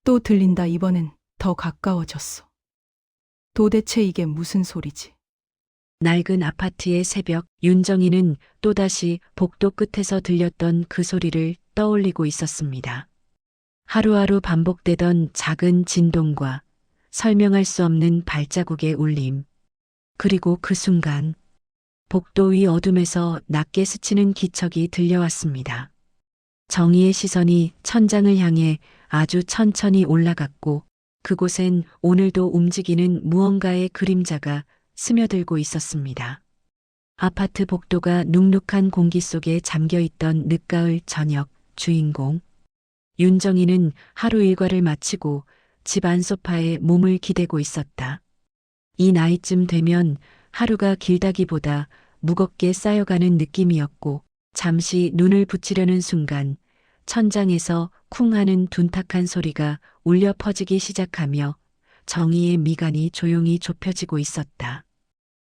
또 들린다. 이번엔 더 가까워졌어. 도대체 이게 무슨 소리지? 낡은 아파트의 새벽, 윤정이는 또다시 복도 끝에서 들렸던 그 소리를 떠올리고 있었습니다. 하루하루 반복되던 작은 진동과 설명할 수 없는 발자국의 울림. 그리고 그 순간 복도 위 어둠에서 낮게 스치는 기척이 들려왔습니다. 정희의 시선이 천장을 향해 아주 천천히 올라갔고 그곳엔 오늘도 움직이는 무언가의 그림자가 스며들고 있었습니다. 아파트 복도가 눅눅한 공기 속에 잠겨있던 늦가을 저녁, 주인공 윤정이는 하루 일과를 마치고 집 안 소파에 몸을 기대고 있었다. 이 나이쯤 되면 하루가 길다기보다 무겁게 쌓여가는 느낌이었고 잠시 눈을 붙이려는 순간 천장에서 쿵 하는 둔탁한 소리가 울려 퍼지기 시작하며 정희의 미간이 조용히 좁혀지고 있었다.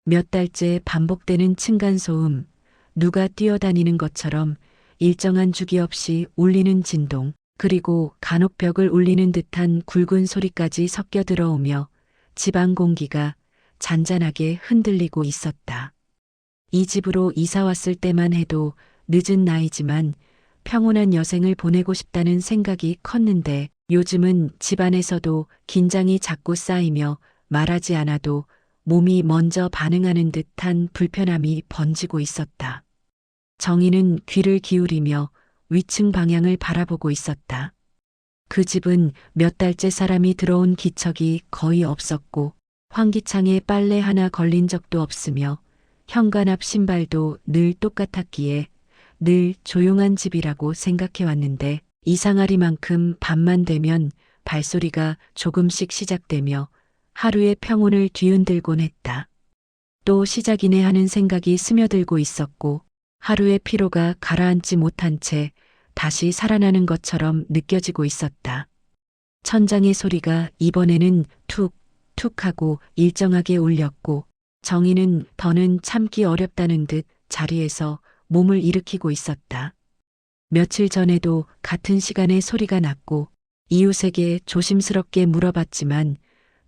몇 달째 반복되는 층간소음, 누가 뛰어다니는 것처럼 일정한 주기 없이 울리는 진동, 그리고 간혹 벽을 울리는 듯한 굵은 소리까지 섞여 들어오며 집안 공기가 잔잔하게 흔들리고 있었다. 이 집으로 이사 왔을 때만 해도 늦은 나이지만 평온한 여생을 보내고 싶다는 생각이 컸는데 요즘은 집안에서도 긴장이 자꾸 쌓이며 말하지 않아도 몸이 먼저 반응하는 듯한 불편함이 번지고 있었다. 정희는 귀를 기울이며 위층 방향을 바라보고 있었다. 그 집은 몇 달째 사람이 들어온 기척이 거의 없었고 환기창에 빨래 하나 걸린 적도 없으며 현관 앞 신발도 늘 똑같았기에 늘 조용한 집이라고 생각해 왔는데 이상하리만큼 밤만 되면 발소리가 조금씩 시작되며 하루의 평온을 뒤흔들곤 했다. 또 시작이네 하는 생각이 스며들고 있었고 하루의 피로가 가라앉지 못한 채 다시 살아나는 것처럼 느껴지고 있었다. 천장의 소리가 이번에는 툭, 툭 하고 일정하게 울렸고 정희는 더는 참기 어렵다는 듯 자리에서 몸을 일으키고 있었다. 며칠 전에도 같은 시간에 소리가 났고 이웃에게 조심스럽게 물어봤지만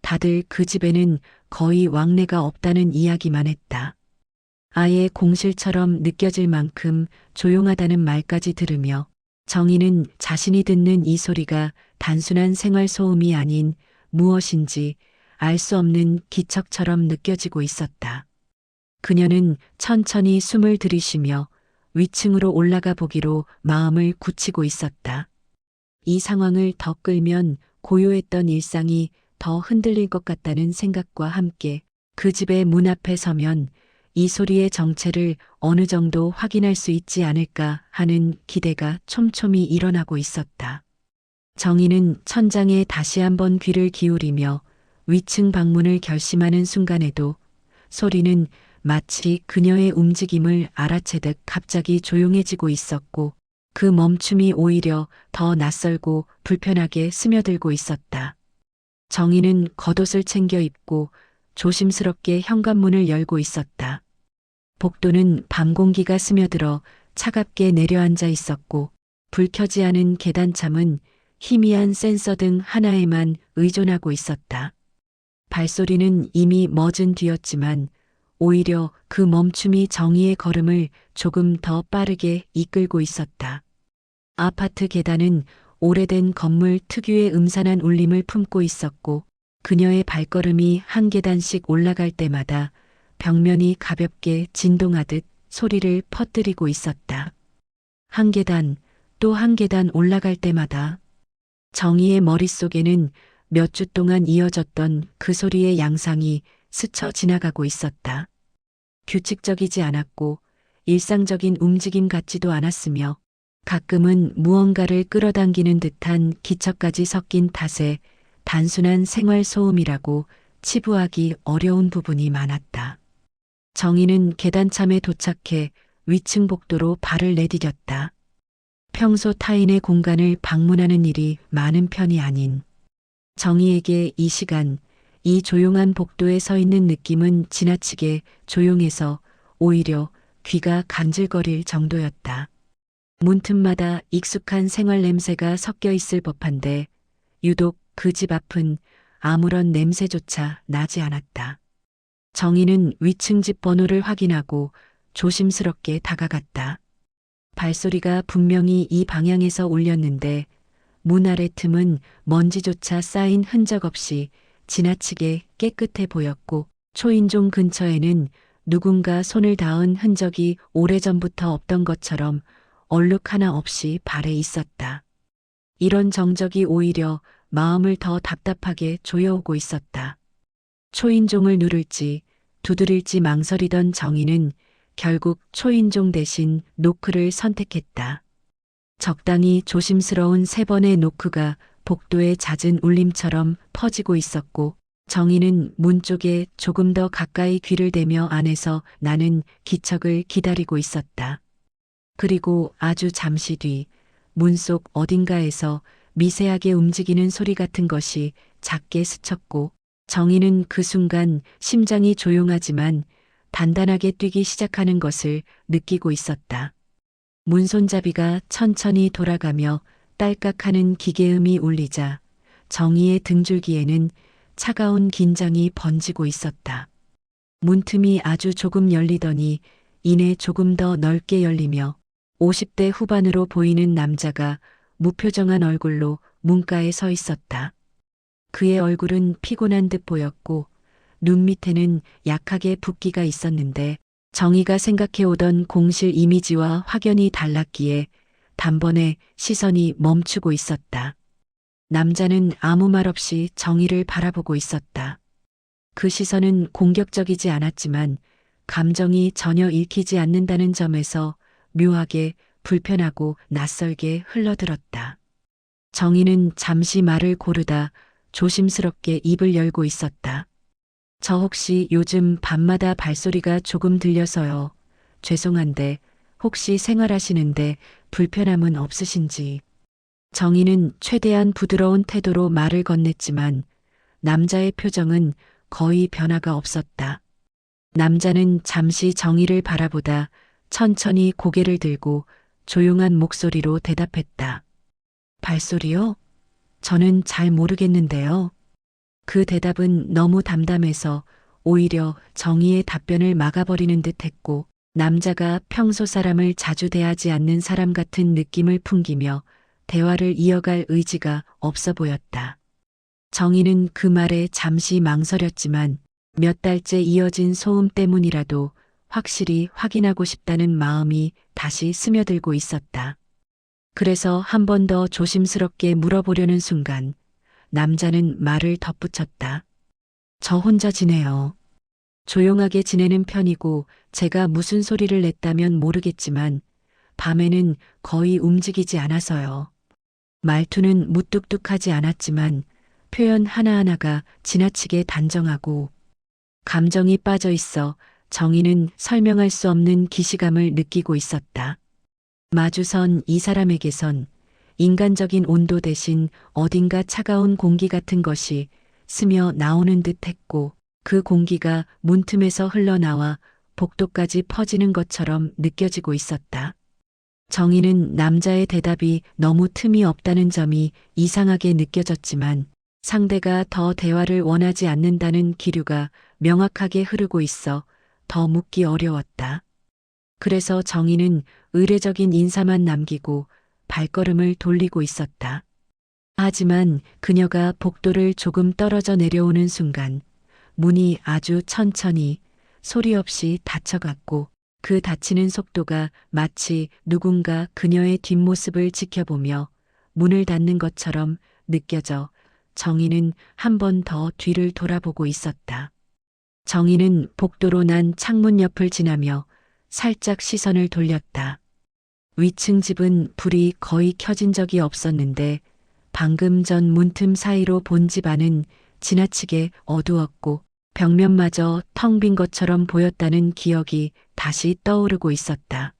다들 그 집에는 거의 왕래가 없다는 이야기만 했다. 아예 공실처럼 느껴질 만큼 조용하다는 말까지 들으며 정희는 자신이 듣는 이 소리가 단순한 생활 소음이 아닌 무엇인지 알 수 없는 기척처럼 느껴지고 있었다. 그녀는 천천히 숨을 들이쉬며 위층으로 올라가 보기로 마음을 굳히고 있었다. 이 상황을 더 끌면 고요했던 일상이 더 흔들릴 것 같다는 생각과 함께 그 집의 문 앞에 서면 이 소리의 정체를 어느 정도 확인할 수 있지 않을까 하는 기대가 촘촘히 일어나고 있었다. 정희는 천장에 다시 한번 귀를 기울이며 위층 방문을 결심하는 순간에도 소리는 마치 그녀의 움직임을 알아채듯 갑자기 조용해지고 있었고 그 멈춤이 오히려 더 낯설고 불편하게 스며들고 있었다. 정희는 겉옷을 챙겨 입고 조심스럽게 현관문을 열고 있었다. 복도는 밤 공기가 스며들어 차갑게 내려앉아 있었고 불 켜지 않은 계단참은 희미한 센서 등 하나에만 의존하고 있었다. 발소리는 이미 멎은 뒤였지만 오히려 그 멈춤이 정희의 걸음을 조금 더 빠르게 이끌고 있었다. 아파트 계단은 오래된 건물 특유의 음산한 울림을 품고 있었고 그녀의 발걸음이 한 계단씩 올라갈 때마다 벽면이 가볍게 진동하듯 소리를 퍼뜨리고 있었다. 한 계단, 또 한 계단 올라갈 때마다 정희의 머릿속에는 몇 주 동안 이어졌던 그 소리의 양상이 스쳐 지나가고 있었다. 규칙적이지 않았고 일상적인 움직임 같지도 않았으며 가끔은 무언가를 끌어당기는 듯한 기척까지 섞인 탓에 단순한 생활 소음이라고 치부하기 어려운 부분이 많았다. 정희는 계단참에 도착해 위층 복도로 발을 내디뎠다. 평소 타인의 공간을 방문하는 일이 많은 편이 아닌 정희에게 이 시간, 이 조용한 복도에 서 있는 느낌은 지나치게 조용해서 오히려 귀가 간질거릴 정도였다. 문틈마다 익숙한 생활 냄새가 섞여 있을 법한데 유독 그 집 앞은 아무런 냄새조차 나지 않았다. 정희는 위층 집 번호를 확인하고 조심스럽게 다가갔다. 발소리가 분명히 이 방향에서 울렸는데 문 아래 틈은 먼지조차 쌓인 흔적 없이 지나치게 깨끗해 보였고 초인종 근처에는 누군가 손을 닿은 흔적이 오래전부터 없던 것처럼 얼룩 하나 없이 발에 있었다. 이런 정적이 오히려 마음을 더 답답하게 조여오고 있었다. 초인종을 누를지 두드릴지 망설이던 정희는 결국 초인종 대신 노크를 선택했다. 적당히 조심스러운 세 번의 노크가 복도의 잦은 울림처럼 퍼지고 있었고 정희는 문 쪽에 조금 더 가까이 귀를 대며 안에서 나는 기척을 기다리고 있었다. 그리고 아주 잠시 뒤 문 속 어딘가에서 미세하게 움직이는 소리 같은 것이 작게 스쳤고 정희는 그 순간 심장이 조용하지만 단단하게 뛰기 시작하는 것을 느끼고 있었다. 문손잡이가 천천히 돌아가며 딸깍하는 기계음이 울리자 정희의 등줄기에는 차가운 긴장이 번지고 있었다. 문틈이 아주 조금 열리더니 이내 조금 더 넓게 열리며 50대 후반으로 보이는 남자가 무표정한 얼굴로 문가에 서 있었다. 그의 얼굴은 피곤한 듯 보였고 눈 밑에는 약하게 붓기가 있었는데 정희가 생각해오던 공실 이미지와 확연히 달랐기에 단번에 시선이 멈추고 있었다. 남자는 아무 말 없이 정희를 바라보고 있었다. 그 시선은 공격적이지 않았지만 감정이 전혀 읽히지 않는다는 점에서 묘하게 불편하고 낯설게 흘러들었다. 정희는 잠시 말을 고르다 조심스럽게 입을 열고 있었다. 저 혹시 요즘 밤마다 발소리가 조금 들려서요. 죄송한데 혹시 생활하시는데 불편함은 없으신지. 정희는 최대한 부드러운 태도로 말을 건넸지만 남자의 표정은 거의 변화가 없었다. 남자는 잠시 정희를 바라보다 천천히 고개를 들고 조용한 목소리로 대답했다. 발소리요? 저는 잘 모르겠는데요. 그 대답은 너무 담담해서 오히려 정희의 답변을 막아버리는 듯 했고 남자가 평소 사람을 자주 대하지 않는 사람 같은 느낌을 풍기며 대화를 이어갈 의지가 없어 보였다. 정희는 그 말에 잠시 망설였지만 몇 달째 이어진 소음 때문이라도 확실히 확인하고 싶다는 마음이 다시 스며들고 있었다. 그래서 한 번 더 조심스럽게 물어보려는 순간 남자는 말을 덧붙였다. 저 혼자 지내요. 조용하게 지내는 편이고 제가 무슨 소리를 냈다면 모르겠지만 밤에는 거의 움직이지 않아서요. 말투는 무뚝뚝하지 않았지만 표현 하나하나가 지나치게 단정하고 감정이 빠져 있어 정희는 설명할 수 없는 기시감을 느끼고 있었다. 마주선 이 사람에게선 인간적인 온도 대신 어딘가 차가운 공기 같은 것이 스며 나오는 듯 했고 그 공기가 문틈에서 흘러나와 복도까지 퍼지는 것처럼 느껴지고 있었다. 정희는 남자의 대답이 너무 틈이 없다는 점이 이상하게 느껴졌지만 상대가 더 대화를 원하지 않는다는 기류가 명확하게 흐르고 있어 더 묻기 어려웠다. 그래서 정희는 의례적인 인사만 남기고 발걸음을 돌리고 있었다. 하지만 그녀가 복도를 조금 떨어져 내려오는 순간 문이 아주 천천히 소리 없이 닫혀갔고 그 닫히는 속도가 마치 누군가 그녀의 뒷모습을 지켜보며 문을 닫는 것처럼 느껴져 정희는 한 번 더 뒤를 돌아보고 있었다. 정희는 복도로 난 창문 옆을 지나며 살짝 시선을 돌렸다. 위층 집은 불이 거의 켜진 적이 없었는데 방금 전 문틈 사이로 본 집 안은 지나치게 어두웠고 벽면마저 텅 빈 것처럼 보였다는 기억이 다시 떠오르고 있었다.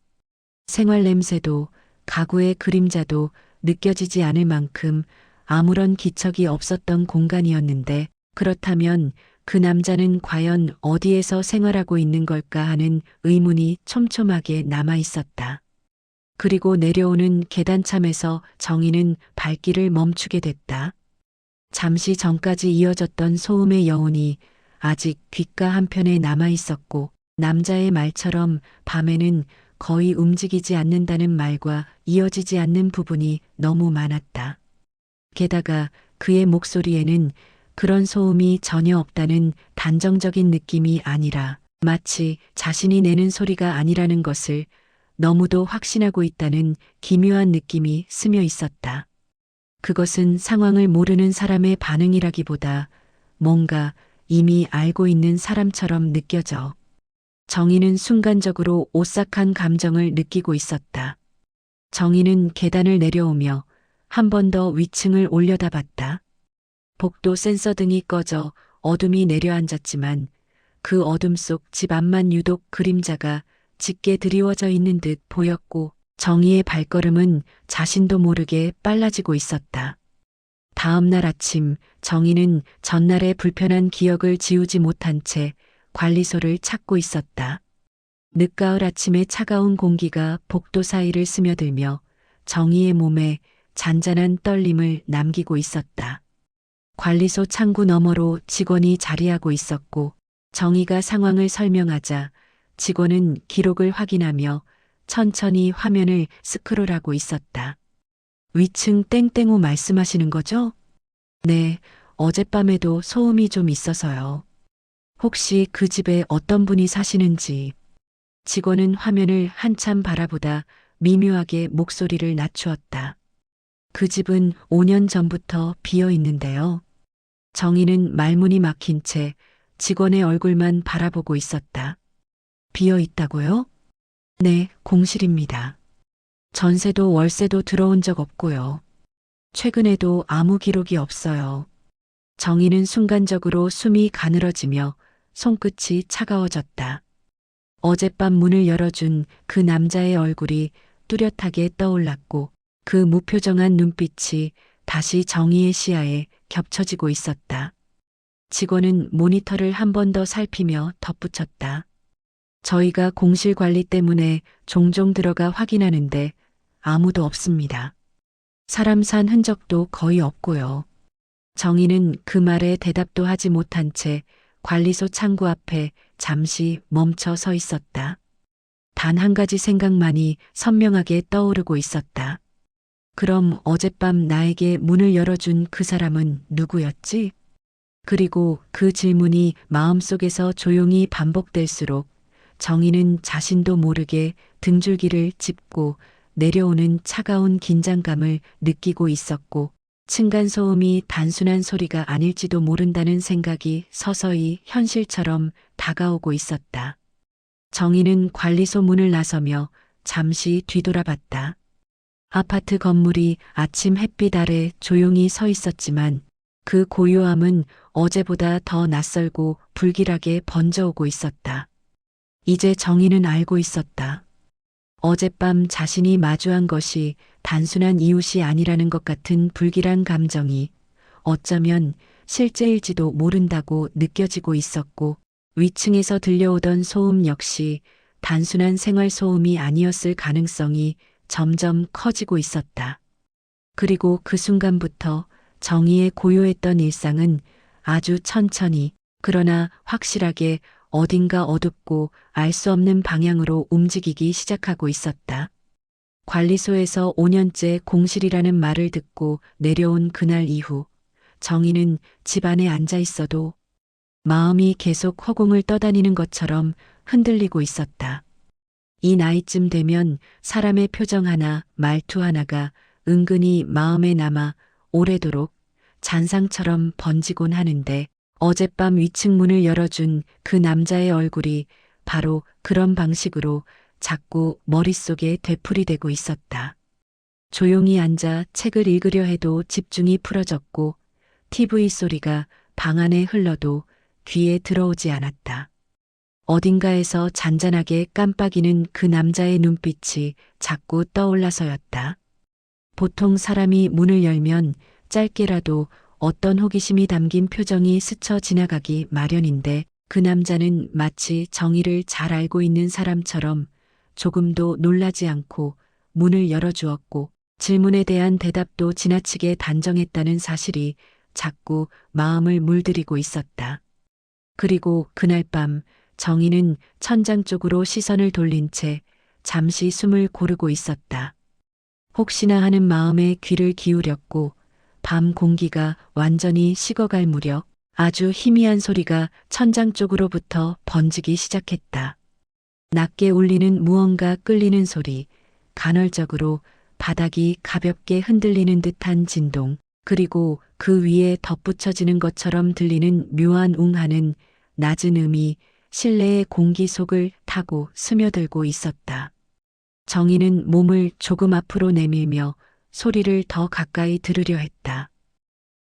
생활 냄새도 가구의 그림자도 느껴지지 않을 만큼 아무런 기척이 없었던 공간이었는데 그렇다면 그 남자는 과연 어디에서 생활하고 있는 걸까 하는 의문이 촘촘하게 남아 있었다. 그리고 내려오는 계단참에서 정희는 발길을 멈추게 됐다. 잠시 전까지 이어졌던 소음의 여운이 아직 귓가 한편에 남아 있었고 남자의 말처럼 밤에는 거의 움직이지 않는다는 말과 이어지지 않는 부분이 너무 많았다. 게다가 그의 목소리에는 그런 소음이 전혀 없다는 단정적인 느낌이 아니라 마치 자신이 내는 소리가 아니라는 것을 너무도 확신하고 있다는 기묘한 느낌이 스며 있었다. 그것은 상황을 모르는 사람의 반응이라기보다 뭔가 이미 알고 있는 사람처럼 느껴져. 정희는 순간적으로 오싹한 감정을 느끼고 있었다. 정희는 계단을 내려오며 한 번 더 위층을 올려다봤다. 복도 센서 등이 꺼져 어둠이 내려앉았지만 그 어둠 속 집 앞만 유독 그림자가 짙게 드리워져 있는 듯 보였고 정희의 발걸음은 자신도 모르게 빨라지고 있었다. 다음 날 아침 정희는 전날의 불편한 기억을 지우지 못한 채 관리소를 찾고 있었다. 늦가을 아침의 차가운 공기가 복도 사이를 스며들며 정희의 몸에 잔잔한 떨림을 남기고 있었다. 관리소 창구 너머로 직원이 자리하고 있었고 정희가 상황을 설명하자 직원은 기록을 확인하며 천천히 화면을 스크롤하고 있었다. 위층 땡땡호 말씀하시는 거죠? 네, 어젯밤에도 소음이 좀 있어서요. 혹시 그 집에 어떤 분이 사시는지. 직원은 화면을 한참 바라보다 미묘하게 목소리를 낮추었다. 그 집은 5년 전부터 비어 있는데요. 정희는 말문이 막힌 채 직원의 얼굴만 바라보고 있었다. 비어 있다고요? 네, 공실입니다. 전세도 월세도 들어온 적 없고요. 최근에도 아무 기록이 없어요. 정희는 순간적으로 숨이 가늘어지며 손끝이 차가워졌다. 어젯밤 문을 열어준 그 남자의 얼굴이 뚜렷하게 떠올랐고 그 무표정한 눈빛이 다시 정희의 시야에 겹쳐지고 있었다. 직원은 모니터를 한 번 더 살피며 덧붙였다. 저희가 공실 관리 때문에 종종 들어가 확인하는데 아무도 없습니다. 사람 산 흔적도 거의 없고요. 정희는 그 말에 대답도 하지 못한 채 관리소 창구 앞에 잠시 멈춰 서 있었다. 단 한 가지 생각만이 선명하게 떠오르고 있었다. 그럼 어젯밤 나에게 문을 열어준 그 사람은 누구였지? 그리고 그 질문이 마음속에서 조용히 반복될수록 정희는 자신도 모르게 등줄기를 짚고 내려오는 차가운 긴장감을 느끼고 있었고 층간소음이 단순한 소리가 아닐지도 모른다는 생각이 서서히 현실처럼 다가오고 있었다. 정희는 관리소 문을 나서며 잠시 뒤돌아봤다. 아파트 건물이 아침 햇빛 아래 조용히 서 있었지만 그 고요함은 어제보다 더 낯설고 불길하게 번져오고 있었다. 이제 정희는 알고 있었다. 어젯밤 자신이 마주한 것이 단순한 이웃이 아니라는 것 같은 불길한 감정이 어쩌면 실제일지도 모른다고 느껴지고 있었고 위층에서 들려오던 소음 역시 단순한 생활 소음이 아니었을 가능성이 점점 커지고 있었다. 그리고 그 순간부터 정희의 고요했던 일상은 아주 천천히 그러나 확실하게 어딘가 어둡고 알 수 없는 방향으로 움직이기 시작하고 있었다. 관리소에서 5년째 공실이라는 말을 듣고 내려온 그날 이후 정희는 집 안에 앉아 있어도 마음이 계속 허공을 떠다니는 것처럼 흔들리고 있었다. 이 나이쯤 되면 사람의 표정 하나, 말투 하나가 은근히 마음에 남아 오래도록 잔상처럼 번지곤 하는데 어젯밤 위층 문을 열어준 그 남자의 얼굴이 바로 그런 방식으로 자꾸 머릿속에 되풀이되고 있었다. 조용히 앉아 책을 읽으려 해도 집중이 풀어졌고 TV 소리가 방 안에 흘러도 귀에 들어오지 않았다. 어딘가에서 잔잔하게 깜빡이는 그 남자의 눈빛이 자꾸 떠올라서였다. 보통 사람이 문을 열면 짧게라도 어떤 호기심이 담긴 표정이 스쳐 지나가기 마련인데 그 남자는 마치 정희를 잘 알고 있는 사람처럼 조금도 놀라지 않고 문을 열어주었고 질문에 대한 대답도 지나치게 단정했다는 사실이 자꾸 마음을 물들이고 있었다. 그리고 그날 밤 정희는 천장 쪽으로 시선을 돌린 채 잠시 숨을 고르고 있었다. 혹시나 하는 마음에 귀를 기울였고 밤 공기가 완전히 식어갈 무렵 아주 희미한 소리가 천장 쪽으로부터 번지기 시작했다. 낮게 울리는 무언가 끌리는 소리, 간헐적으로 바닥이 가볍게 흔들리는 듯한 진동, 그리고 그 위에 덧붙여지는 것처럼 들리는 묘한 웅하는 낮은 음이 실내의 공기 속을 타고 스며들고 있었다. 정희는 몸을 조금 앞으로 내밀며 소리를 더 가까이 들으려 했다.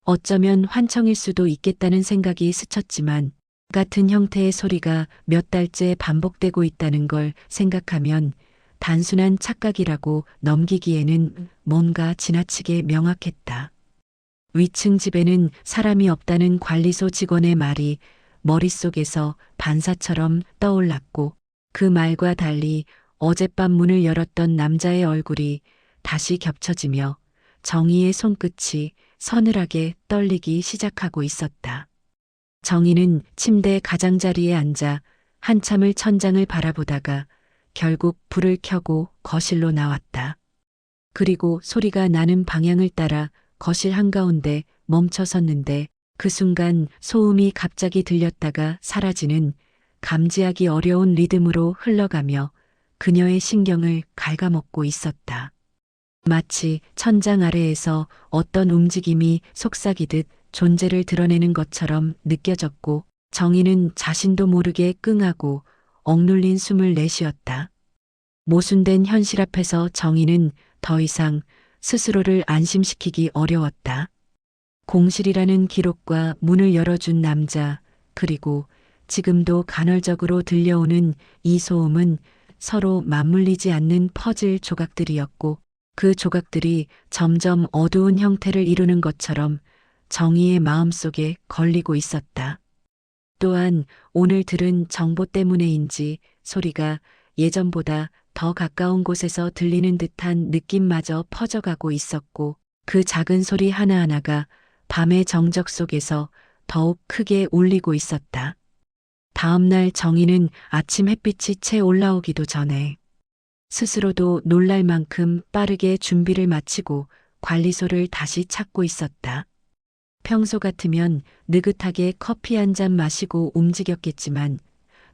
어쩌면 환청일 수도 있겠다는 생각이 스쳤지만 같은 형태의 소리가 몇 달째 반복되고 있다는 걸 생각하면 단순한 착각이라고 넘기기에는 뭔가 지나치게 명확했다. 위층 집에는 사람이 없다는 관리소 직원의 말이 머릿속에서 반사처럼 떠올랐고 그 말과 달리 어젯밤 문을 열었던 남자의 얼굴이 다시 겹쳐지며 정희의 손끝이 서늘하게 떨리기 시작하고 있었다. 정희는 침대 가장자리에 앉아 한참을 천장을 바라보다가 결국 불을 켜고 거실로 나왔다. 그리고 소리가 나는 방향을 따라 거실 한가운데 멈춰 섰는데 그 순간 소음이 갑자기 들렸다가 사라지는 감지하기 어려운 리듬으로 흘러가며 그녀의 신경을 갉아먹고 있었다. 마치 천장 아래에서 어떤 움직임이 속삭이듯 존재를 드러내는 것처럼 느껴졌고 정희는 자신도 모르게 끙하고 억눌린 숨을 내쉬었다. 모순된 현실 앞에서 정희는 더 이상 스스로를 안심시키기 어려웠다. 공실이라는 기록과 문을 열어준 남자, 그리고 지금도 간헐적으로 들려오는 이 소음은 서로 맞물리지 않는 퍼즐 조각들이었고 그 조각들이 점점 어두운 형태를 이루는 것처럼 정희의 마음속에 걸리고 있었다. 또한 오늘 들은 정보 때문에인지 소리가 예전보다 더 가까운 곳에서 들리는 듯한 느낌마저 퍼져가고 있었고 그 작은 소리 하나하나가 밤의 정적 속에서 더욱 크게 울리고 있었다. 다음 날 정희는 아침 햇빛이 채 올라오기도 전에 스스로도 놀랄 만큼 빠르게 준비를 마치고 관리소를 다시 찾고 있었다. 평소 같으면 느긋하게 커피 한 잔 마시고 움직였겠지만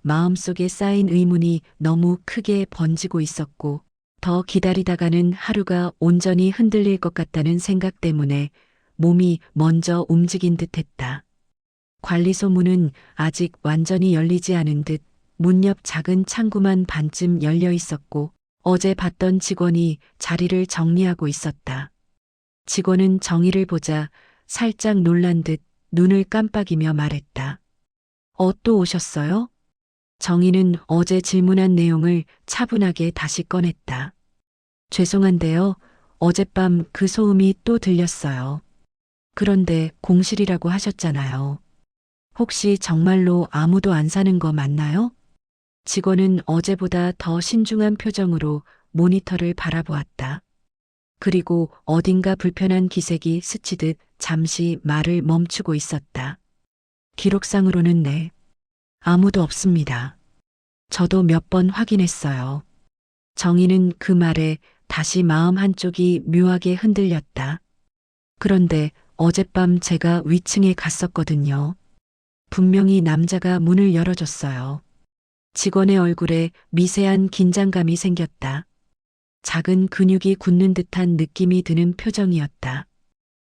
마음속에 쌓인 의문이 너무 크게 번지고 있었고 더 기다리다가는 하루가 온전히 흔들릴 것 같다는 생각 때문에 몸이 먼저 움직인 듯했다. 관리소 문은 아직 완전히 열리지 않은 듯 문 옆 작은 창구만 반쯤 열려 있었고 어제 봤던 직원이 자리를 정리하고 있었다. 직원은 정희를 보자 살짝 놀란 듯 눈을 깜빡이며 말했다. 또 오셨어요? 정희는 어제 질문한 내용을 차분하게 다시 꺼냈다. 죄송한데요. 어젯밤 그 소음이 또 들렸어요. 그런데 공실이라고 하셨잖아요. 혹시 정말로 아무도 안 사는 거 맞나요? 직원은 어제보다 더 신중한 표정으로 모니터를 바라보았다. 그리고 어딘가 불편한 기색이 스치듯 잠시 말을 멈추고 있었다. 기록상으로는 네. 아무도 없습니다. 저도 몇 번 확인했어요. 정희는 그 말에 다시 마음 한쪽이 묘하게 흔들렸다. 그런데 어젯밤 제가 위층에 갔었거든요. 분명히 남자가 문을 열어줬어요. 직원의 얼굴에 미세한 긴장감이 생겼다. 작은 근육이 굳는 듯한 느낌이 드는 표정이었다.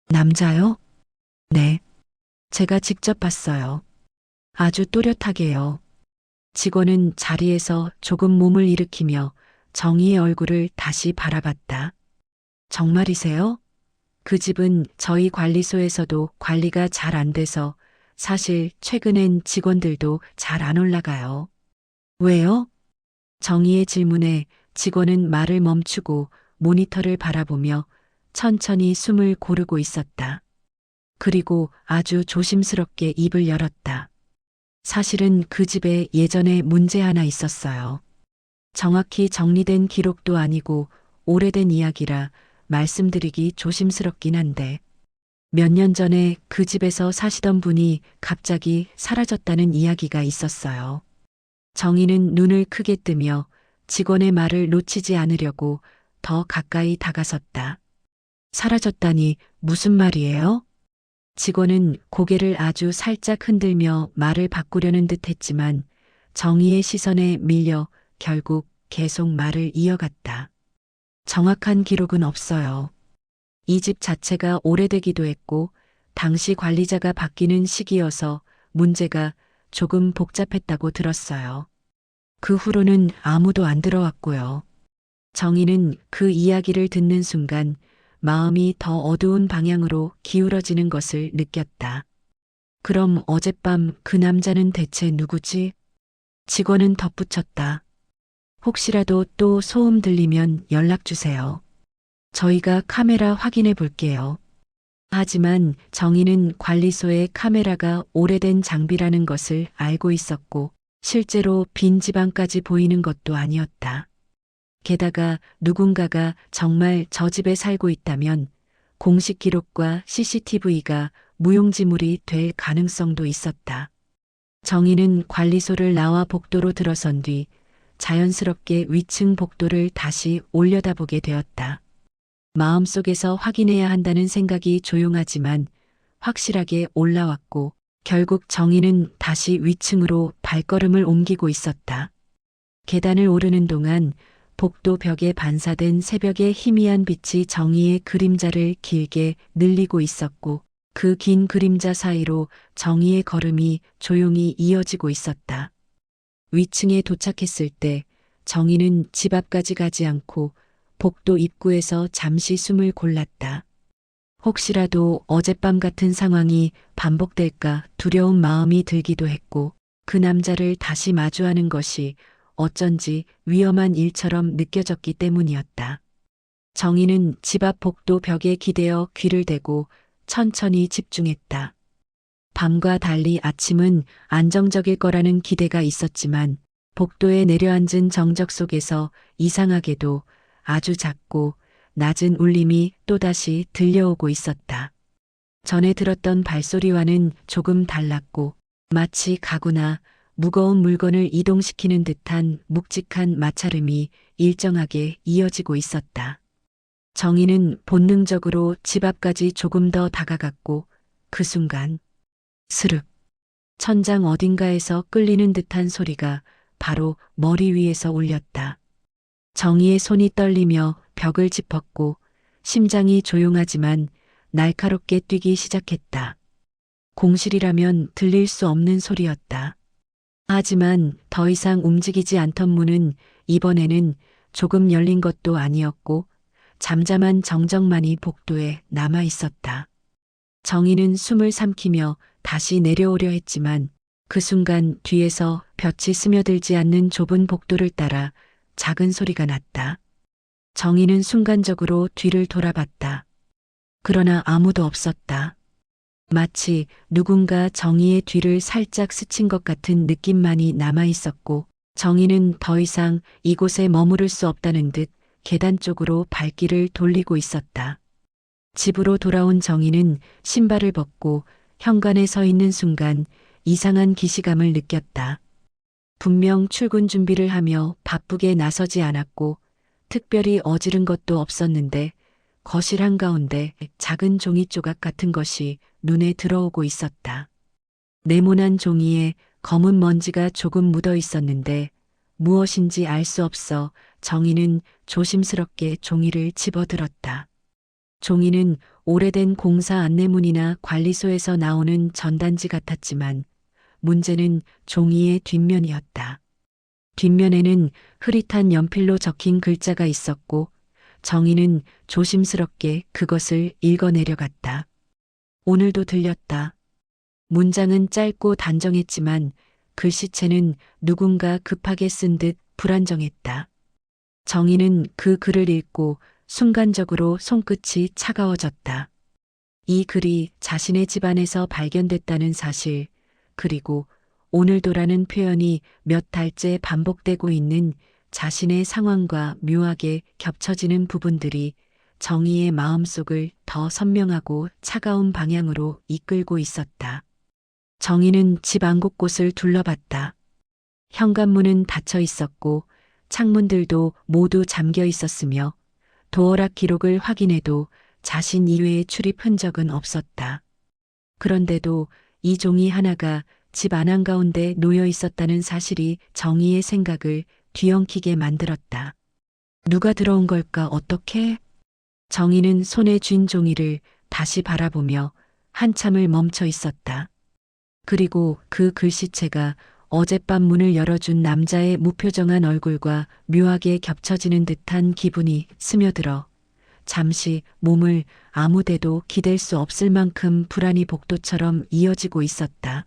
남자요? 네. 제가 직접 봤어요. 아주 또렷하게요. 직원은 자리에서 조금 몸을 일으키며 정희의 얼굴을 다시 바라봤다. 정말이세요? 그 집은 저희 관리소에서도 관리가 잘 안 돼서 사실 최근엔 직원들도 잘 안 올라가요. 왜요? 정희의 질문에 직원은 말을 멈추고 모니터를 바라보며 천천히 숨을 고르고 있었다. 그리고 아주 조심스럽게 입을 열었다. 사실은 그 집에 예전에 문제 하나 있었어요. 정확히 정리된 기록도 아니고 오래된 이야기라 말씀드리기 조심스럽긴 한데 몇 년 전에 그 집에서 사시던 분이 갑자기 사라졌다는 이야기가 있었어요. 정희는 눈을 크게 뜨며 직원의 말을 놓치지 않으려고 더 가까이 다가섰다. 사라졌다니 무슨 말이에요? 직원은 고개를 아주 살짝 흔들며 말을 바꾸려는 듯 했지만 정희의 시선에 밀려 결국 계속 말을 이어갔다. 정확한 기록은 없어요. 이 집 자체가 오래되기도 했고 당시 관리자가 바뀌는 시기여서 문제가 조금 복잡했다고 들었어요. 그 후로는 아무도 안 들어왔고요. 정희는 그 이야기를 듣는 순간 마음이 더 어두운 방향으로 기울어지는 것을 느꼈다. 그럼 어젯밤 그 남자는 대체 누구지? 직원은 덧붙였다. 혹시라도 또 소음 들리면 연락 주세요. 저희가 카메라 확인해 볼게요. 하지만 정희는 관리소의 카메라가 오래된 장비라는 것을 알고 있었고 실제로 빈 지방까지 보이는 것도 아니었다. 게다가 누군가가 정말 저 집에 살고 있다면 공식 기록과 CCTV가 무용지물이 될 가능성도 있었다. 정희는 관리소를 나와 복도로 들어선 뒤 자연스럽게 위층 복도를 다시 올려다보게 되었다. 마음속에서 확인해야 한다는 생각이 조용하지만 확실하게 올라왔고 결국 정희는 다시 위층으로 발걸음을 옮기고 있었다. 계단을 오르는 동안 복도 벽에 반사된 새벽의 희미한 빛이 정희의 그림자를 길게 늘리고 있었고 그 긴 그림자 사이로 정희의 걸음이 조용히 이어지고 있었다. 위층에 도착했을 때 정희는 집 앞까지 가지 않고 복도 입구에서 잠시 숨을 골랐다. 혹시라도 어젯밤 같은 상황이 반복될까 두려운 마음이 들기도 했고 그 남자를 다시 마주하는 것이 어쩐지 위험한 일처럼 느껴졌기 때문이었다. 정희는 집 앞 복도 벽에 기대어 귀를 대고 천천히 집중했다. 밤과 달리 아침은 안정적일 거라는 기대가 있었지만 복도에 내려앉은 정적 속에서 이상하게도 아주 작고 낮은 울림이 또다시 들려오고 있었다. 전에 들었던 발소리와는 조금 달랐고 마치 가구나 무거운 물건을 이동시키는 듯한 묵직한 마찰음이 일정하게 이어지고 있었다. 정희는 본능적으로 집 앞까지 조금 더 다가갔고 그 순간 스륵 천장 어딘가에서 끌리는 듯한 소리가 바로 머리 위에서 울렸다. 정희의 손이 떨리며 벽을 짚었고 심장이 조용하지만 날카롭게 뛰기 시작했다. 공실이라면 들릴 수 없는 소리였다. 하지만 더 이상 움직이지 않던 문은 이번에는 조금 열린 것도 아니었고 잠잠한 정적만이 복도에 남아 있었다. 정희는 숨을 삼키며 다시 내려오려 했지만 그 순간 뒤에서 볕이 스며들지 않는 좁은 복도를 따라 작은 소리가 났다. 정희는 순간적으로 뒤를 돌아봤다. 그러나 아무도 없었다. 마치 누군가 정희의 뒤를 살짝 스친 것 같은 느낌만이 남아 있었고 정희는 더 이상 이곳에 머무를 수 없다는 듯 계단 쪽으로 발길을 돌리고 있었다. 집으로 돌아온 정희는 신발을 벗고 현관에 서 있는 순간 이상한 기시감을 느꼈다. 분명 출근 준비를 하며 바쁘게 나서지 않았고 특별히 어지른 것도 없었는데 거실 한가운데 작은 종이 조각 같은 것이 눈에 들어오고 있었다. 네모난 종이에 검은 먼지가 조금 묻어 있었는데 무엇인지 알 수 없어 정희는 조심스럽게 종이를 집어들었다. 종이는 오래된 공사 안내문이나 관리소에서 나오는 전단지 같았지만 문제는 종이의 뒷면이었다. 뒷면에는 흐릿한 연필로 적힌 글자가 있었고 정희는 조심스럽게 그것을 읽어내려갔다. 오늘도 들렸다. 문장은 짧고 단정했지만 글씨체는 누군가 급하게 쓴 듯 불안정했다. 정희는 그 글을 읽고 순간적으로 손끝이 차가워졌다. 이 글이 자신의 집안에서 발견됐다는 사실, 그리고 오늘도라는 표현이 몇 달째 반복되고 있는 자신의 상황과 묘하게 겹쳐지는 부분들이 정희의 마음속을 더 선명하고 차가운 방향으로 이끌고 있었다. 정희는 집 안 곳곳을 둘러봤다. 현관문은 닫혀 있었고 창문들도 모두 잠겨 있었으며 도어락 기록을 확인해도 자신 이외의 출입 흔적은 없었다. 그런데도 이 종이 하나가 집 안안 가운데 놓여 있었다는 사실이 정희의 생각을 뒤엉키게 만들었다. 누가 들어온 걸까 어떻게? 정희는 손에 쥔 종이를 다시 바라보며 한참을 멈춰 있었다. 그리고 그 글씨체가 어젯밤 문을 열어준 남자의 무표정한 얼굴과 묘하게 겹쳐지는 듯한 기분이 스며들어 잠시 몸을 아무데도 기댈 수 없을 만큼 불안이 복도처럼 이어지고 있었다.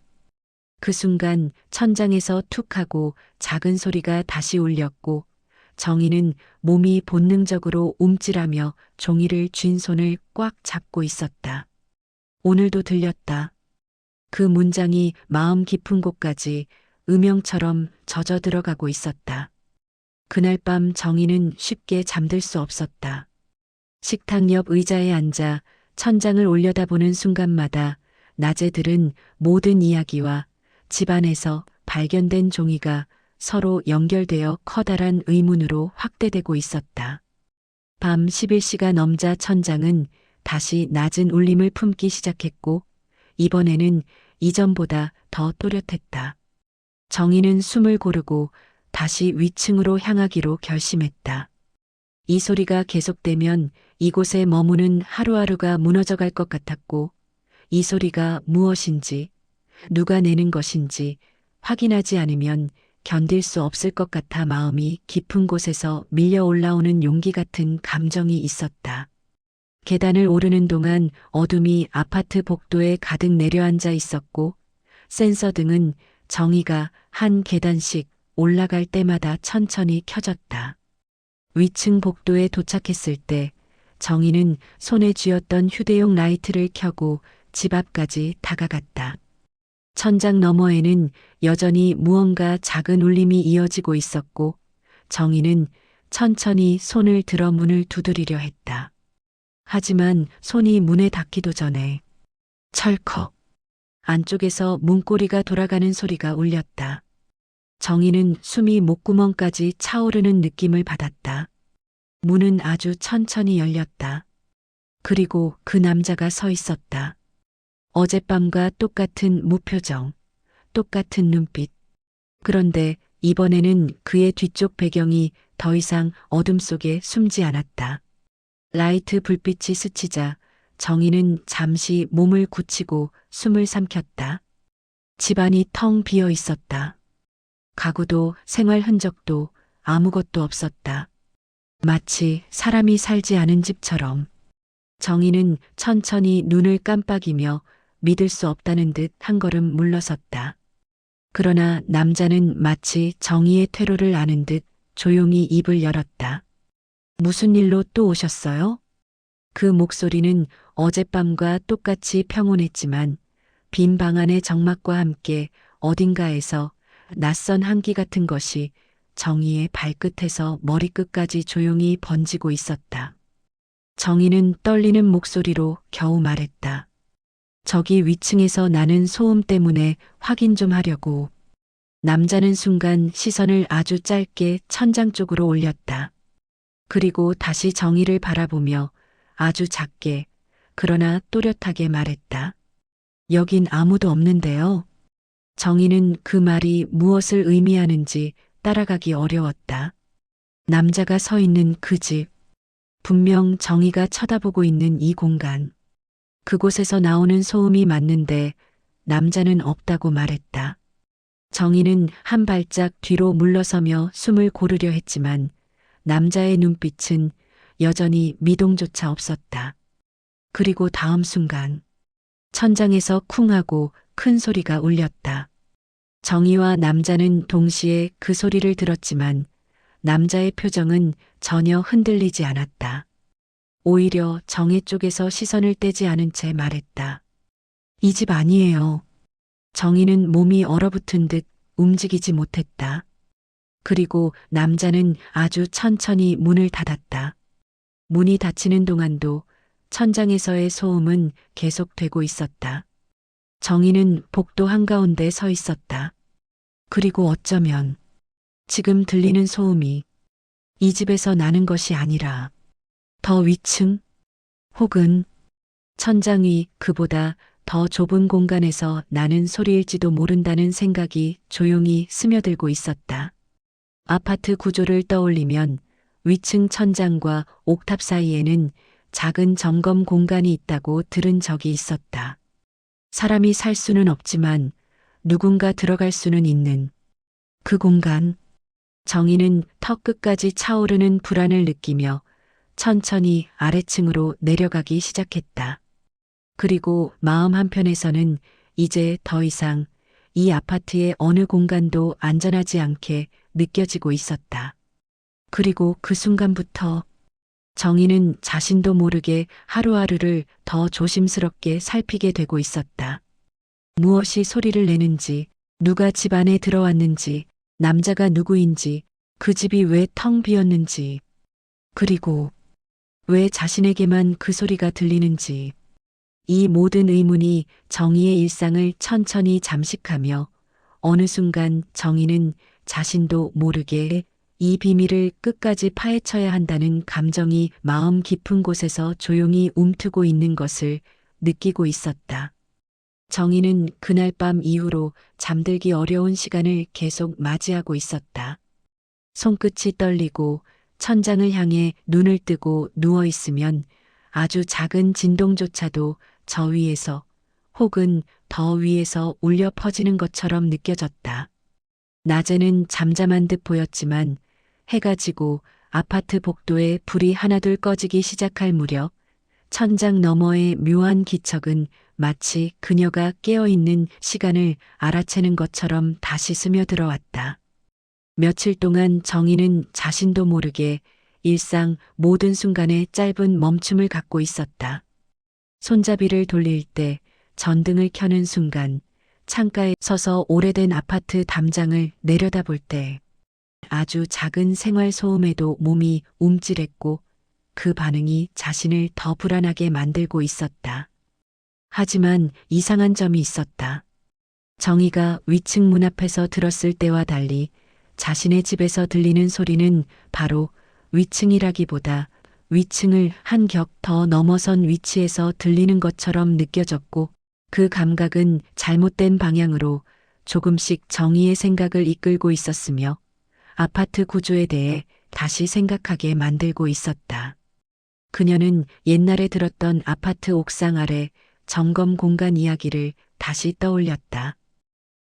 그 순간 천장에서 툭 하고 작은 소리가 다시 울렸고 정희는 몸이 본능적으로 움찔하며 종이를 쥔 손을 꽉 잡고 있었다. 오늘도 들렸다. 그 문장이 마음 깊은 곳까지 음영처럼 젖어 들어가고 있었다. 그날 밤 정희는 쉽게 잠들 수 없었다. 식탁 옆 의자에 앉아 천장을 올려다보는 순간마다 낮에 들은 모든 이야기와 집안에서 발견된 종이가 서로 연결되어 커다란 의문으로 확대되고 있었다. 밤 11시가 넘자 천장은 다시 낮은 울림을 품기 시작했고 이번에는 이전보다 더 또렷했다. 정희는 숨을 고르고 다시 위층으로 향하기로 결심했다. 이 소리가 계속되면 이곳에 머무는 하루하루가 무너져 갈 것 같았고 이 소리가 무엇인지 누가 내는 것인지 확인하지 않으면 견딜 수 없을 것 같아 마음이 깊은 곳에서 밀려 올라오는 용기 같은 감정이 있었다. 계단을 오르는 동안 어둠이 아파트 복도에 가득 내려앉아 있었고 센서 등은 정희가 한 계단씩 올라갈 때마다 천천히 켜졌다. 위층 복도에 도착했을 때 정희는 손에 쥐었던 휴대용 라이트를 켜고 집 앞까지 다가갔다. 천장 너머에는 여전히 무언가 작은 울림이 이어지고 있었고 정희는 천천히 손을 들어 문을 두드리려 했다. 하지만 손이 문에 닿기도 전에 철컥 안쪽에서 문고리가 돌아가는 소리가 울렸다. 정희는 숨이 목구멍까지 차오르는 느낌을 받았다. 문은 아주 천천히 열렸다. 그리고 그 남자가 서 있었다. 어젯밤과 똑같은 무표정, 똑같은 눈빛. 그런데 이번에는 그의 뒤쪽 배경이 더 이상 어둠 속에 숨지 않았다. 라이트 불빛이 스치자 정희는 잠시 몸을 굳히고 숨을 삼켰다. 집안이 텅 비어 있었다. 가구도 생활 흔적도 아무것도 없었다. 마치 사람이 살지 않은 집처럼. 정희는 천천히 눈을 깜빡이며 믿을 수 없다는 듯 한 걸음 물러섰다. 그러나 남자는 마치 정희의 퇴로를 아는 듯 조용히 입을 열었다. 무슨 일로 또 오셨어요? 그 목소리는 어젯밤과 똑같이 평온했지만 빈 방 안의 정막과 함께 어딘가에서 낯선 한기 같은 것이 정희의 발끝에서 머리끝까지 조용히 번지고 있었다. 정희는 떨리는 목소리로 겨우 말했다. 저기 위층에서 나는 소음 때문에 확인 좀 하려고. 남자는 순간 시선을 아주 짧게 천장 쪽으로 올렸다. 그리고 다시 정희를 바라보며 아주 작게 그러나 또렷하게 말했다. 여긴 아무도 없는데요. 정희는 그 말이 무엇을 의미하는지 따라가기 어려웠다. 남자가 서 있는 그 집, 분명 정희가 쳐다보고 있는 이 공간. 그곳에서 나오는 소음이 맞는데 남자는 없다고 말했다. 정희는 한 발짝 뒤로 물러서며 숨을 고르려 했지만 남자의 눈빛은 여전히 미동조차 없었다. 그리고 다음 순간 천장에서 쿵 하고 큰 소리가 울렸다. 정희와 남자는 동시에 그 소리를 들었지만 남자의 표정은 전혀 흔들리지 않았다. 오히려 정희 쪽에서 시선을 떼지 않은 채 말했다. 이 집 아니에요. 정희는 몸이 얼어붙은 듯 움직이지 못했다. 그리고 남자는 아주 천천히 문을 닫았다. 문이 닫히는 동안도 천장에서의 소음은 계속되고 있었다. 정희는 복도 한가운데 서 있었다. 그리고 어쩌면 지금 들리는 소음이 이 집에서 나는 것이 아니라 더 위층 혹은 천장 위 그보다 더 좁은 공간에서 나는 소리일지도 모른다는 생각이 조용히 스며들고 있었다. 아파트 구조를 떠올리면 위층 천장과 옥탑 사이에는 작은 점검 공간이 있다고 들은 적이 있었다. 사람이 살 수는 없지만 누군가 들어갈 수는 있는 그 공간. 정희는 턱 끝까지 차오르는 불안을 느끼며 천천히 아래층으로 내려가기 시작했다. 그리고 마음 한편에서는 이제 더 이상 이 아파트의 어느 공간도 안전하지 않게 느껴지고 있었다. 그리고 그 순간부터 정희는 자신도 모르게 하루하루를 더 조심스럽게 살피게 되고 있었다. 무엇이 소리를 내는지, 누가 집 안에 들어왔는지, 남자가 누구인지, 그 집이 왜 텅 비었는지, 그리고 왜 자신에게만 그 소리가 들리는지. 이 모든 의문이 정희의 일상을 천천히 잠식하며 어느 순간 정희는 자신도 모르게 이 비밀을 끝까지 파헤쳐야 한다는 감정이 마음 깊은 곳에서 조용히 움트고 있는 것을 느끼고 있었다. 정희는 그날 밤 이후로 잠들기 어려운 시간을 계속 맞이하고 있었다. 손끝이 떨리고 천장을 향해 눈을 뜨고 누워 있으면 아주 작은 진동조차도 저 위에서 혹은 더 위에서 울려 퍼지는 것처럼 느껴졌다. 낮에는 잠잠한 듯 보였지만 해가 지고 아파트 복도에 불이 하나둘 꺼지기 시작할 무렵 천장 너머의 묘한 기척은 마치 그녀가 깨어있는 시간을 알아채는 것처럼 다시 스며들어왔다. 며칠 동안 정희는 자신도 모르게 일상 모든 순간에 짧은 멈춤을 갖고 있었다. 손잡이를 돌릴 때, 전등을 켜는 순간, 창가에 서서 오래된 아파트 담장을 내려다볼 때, 아주 작은 생활 소음에도 몸이 움찔했고 그 반응이 자신을 더 불안하게 만들고 있었다. 하지만 이상한 점이 있었다. 정희가 위층 문 앞에서 들었을 때와 달리 자신의 집에서 들리는 소리는 바로 위층이라기보다 위층을 한 격 더 넘어선 위치에서 들리는 것처럼 느껴졌고 그 감각은 잘못된 방향으로 조금씩 정희의 생각을 이끌고 있었으며 아파트 구조에 대해 다시 생각하게 만들고 있었다. 그녀는 옛날에 들었던 아파트 옥상 아래 점검 공간 이야기를 다시 떠올렸다.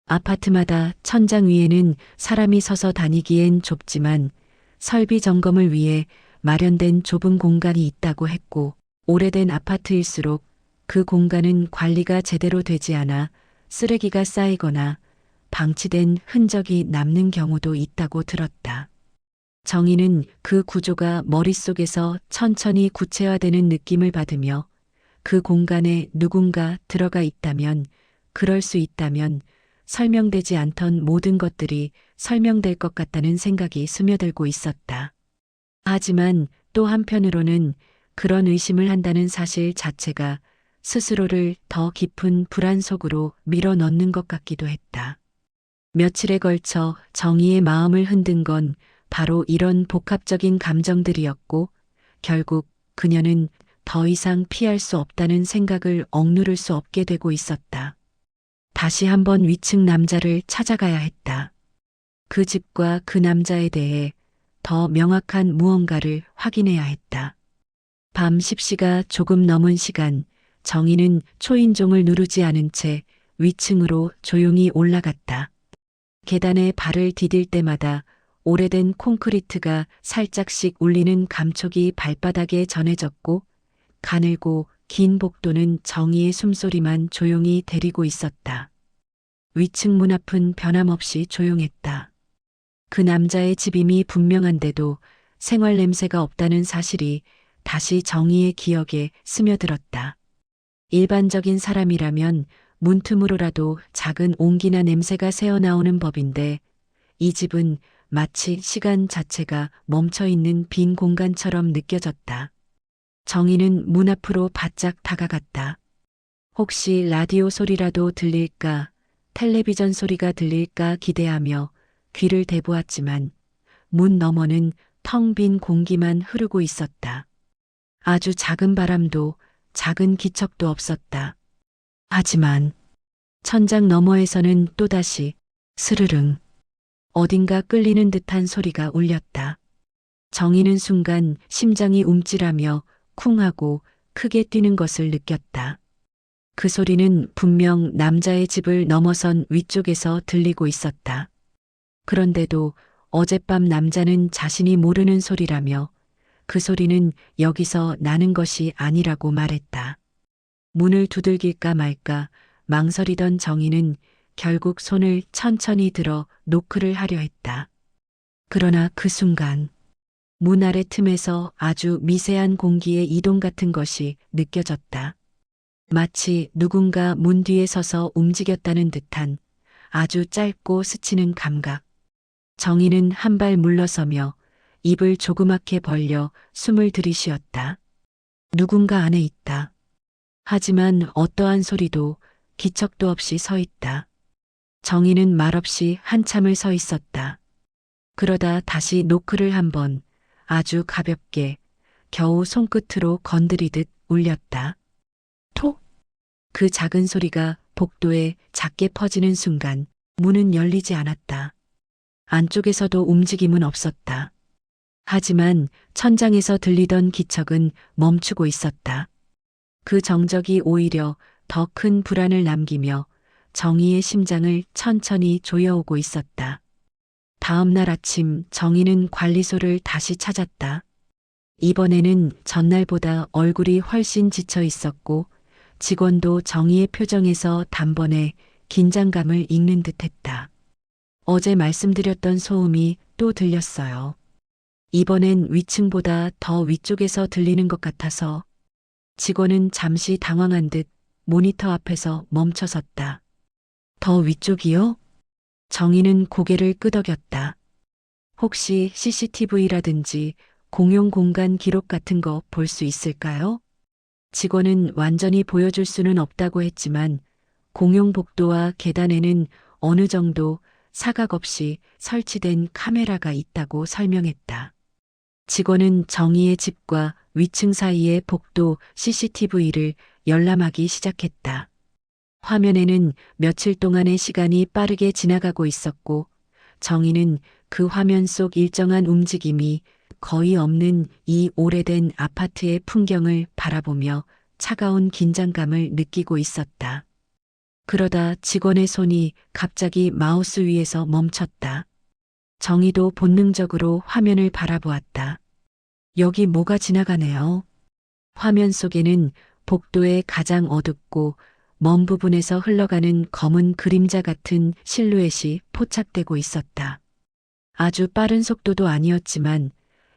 아파트마다 천장 위에는 사람이 서서 다니기엔 좁지만 설비 점검을 위해 마련된 좁은 공간이 있다고 했고 오래된 아파트일수록 그 공간은 관리가 제대로 되지 않아 쓰레기가 쌓이거나 방치된 흔적이 남는 경우도 있다고 들었다. 정희는 그 구조가 머릿속에서 천천히 구체화되는 느낌을 받으며 그 공간에 누군가 들어가 있다면, 그럴 수 있다면 설명되지 않던 모든 것들이 설명될 것 같다는 생각이 스며들고 있었다. 하지만 또 한편으로는 그런 의심을 한다는 사실 자체가 스스로를 더 깊은 불안 속으로 밀어넣는 것 같기도 했다. 며칠에 걸쳐 정희의 마음을 흔든 건 바로 이런 복합적인 감정들이었고 결국 그녀는 더 이상 피할 수 없다는 생각을 억누를 수 없게 되고 있었다. 다시 한번 위층 남자를 찾아가야 했다. 그 집과 그 남자에 대해 더 명확한 무언가를 확인해야 했다. 밤 10시가 조금 넘은 시간, 정희는 초인종을 누르지 않은 채 위층으로 조용히 올라갔다. 계단에 발을 디딜 때마다 오래된 콘크리트가 살짝씩 울리는 감촉이 발바닥에 전해졌고 가늘고 긴 복도는 정희의 숨소리만 조용히 데리고 있었다. 위층 문 앞은 변함없이 조용했다. 그 남자의 집임이 분명한데도 생활 냄새가 없다는 사실이 다시 정희의 기억에 스며들었다. 일반적인 사람이라면 문틈으로라도 작은 온기나 냄새가 새어나오는 법인데 이 집은 마치 시간 자체가 멈춰있는 빈 공간처럼 느껴졌다. 정희는 문 앞으로 바짝 다가갔다. 혹시 라디오 소리라도 들릴까, 텔레비전 소리가 들릴까 기대하며 귀를 대보았지만 문 너머는 텅 빈 공기만 흐르고 있었다. 아주 작은 바람도 작은 기척도 없었다. 하지만 천장 너머에서는 또다시 스르릉 어딘가 끌리는 듯한 소리가 울렸다. 정희는 순간 심장이 움찔하며 쿵 하고 크게 뛰는 것을 느꼈다. 그 소리는 분명 남자의 집을 넘어선 위쪽에서 들리고 있었다. 그런데도 어젯밤 남자는 자신이 모르는 소리라며 그 소리는 여기서 나는 것이 아니라고 말했다. 문을 두들길까 말까 망설이던 정희는 결국 손을 천천히 들어 노크를 하려 했다. 그러나 그 순간 문 아래 틈에서 아주 미세한 공기의 이동 같은 것이 느껴졌다. 마치 누군가 문 뒤에 서서 움직였다는 듯한 아주 짧고 스치는 감각. 정희는 한 발 물러서며 입을 조그맣게 벌려 숨을 들이쉬었다. 누군가 안에 있다. 하지만 어떠한 소리도 기척도 없이 서 있다. 정희는 말없이 한참을 서 있었다. 그러다 다시 노크를 한번 아주 가볍게 겨우 손끝으로 건드리듯 울렸다. 톡! 그 작은 소리가 복도에 작게 퍼지는 순간 문은 열리지 않았다. 안쪽에서도 움직임은 없었다. 하지만 천장에서 들리던 기척은 멈추고 있었다. 그 정적이 오히려 더 큰 불안을 남기며 정희의 심장을 천천히 조여오고 있었다. 다음 날 아침 정희는 관리소를 다시 찾았다. 이번에는 전날보다 얼굴이 훨씬 지쳐 있었고 직원도 정희의 표정에서 단번에 긴장감을 읽는 듯했다. 어제 말씀드렸던 소음이 또 들렸어요. 이번엔 위층보다 더 위쪽에서 들리는 것 같아서 직원은 잠시 당황한 듯 모니터 앞에서 멈춰섰다. 더 위쪽이요? 정희는 고개를 끄덕였다. 혹시 CCTV라든지 공용 공간 기록 같은 거 볼 수 있을까요? 직원은 완전히 보여줄 수는 없다고 했지만 공용 복도와 계단에는 어느 정도 사각 없이 설치된 카메라가 있다고 설명했다. 직원은 정희의 집과 위층 사이의 복도 CCTV를 열람하기 시작했다. 화면에는 며칠 동안의 시간이 빠르게 지나가고 있었고 정희는 그 화면 속 일정한 움직임이 거의 없는 이 오래된 아파트의 풍경을 바라보며 차가운 긴장감을 느끼고 있었다. 그러다 직원의 손이 갑자기 마우스 위에서 멈췄다. 정희도 본능적으로 화면을 바라보았다. 여기 뭐가 지나가네요. 화면 속에는 복도의 가장 어둡고 먼 부분에서 흘러가는 검은 그림자 같은 실루엣이 포착되고 있었다. 아주 빠른 속도도 아니었지만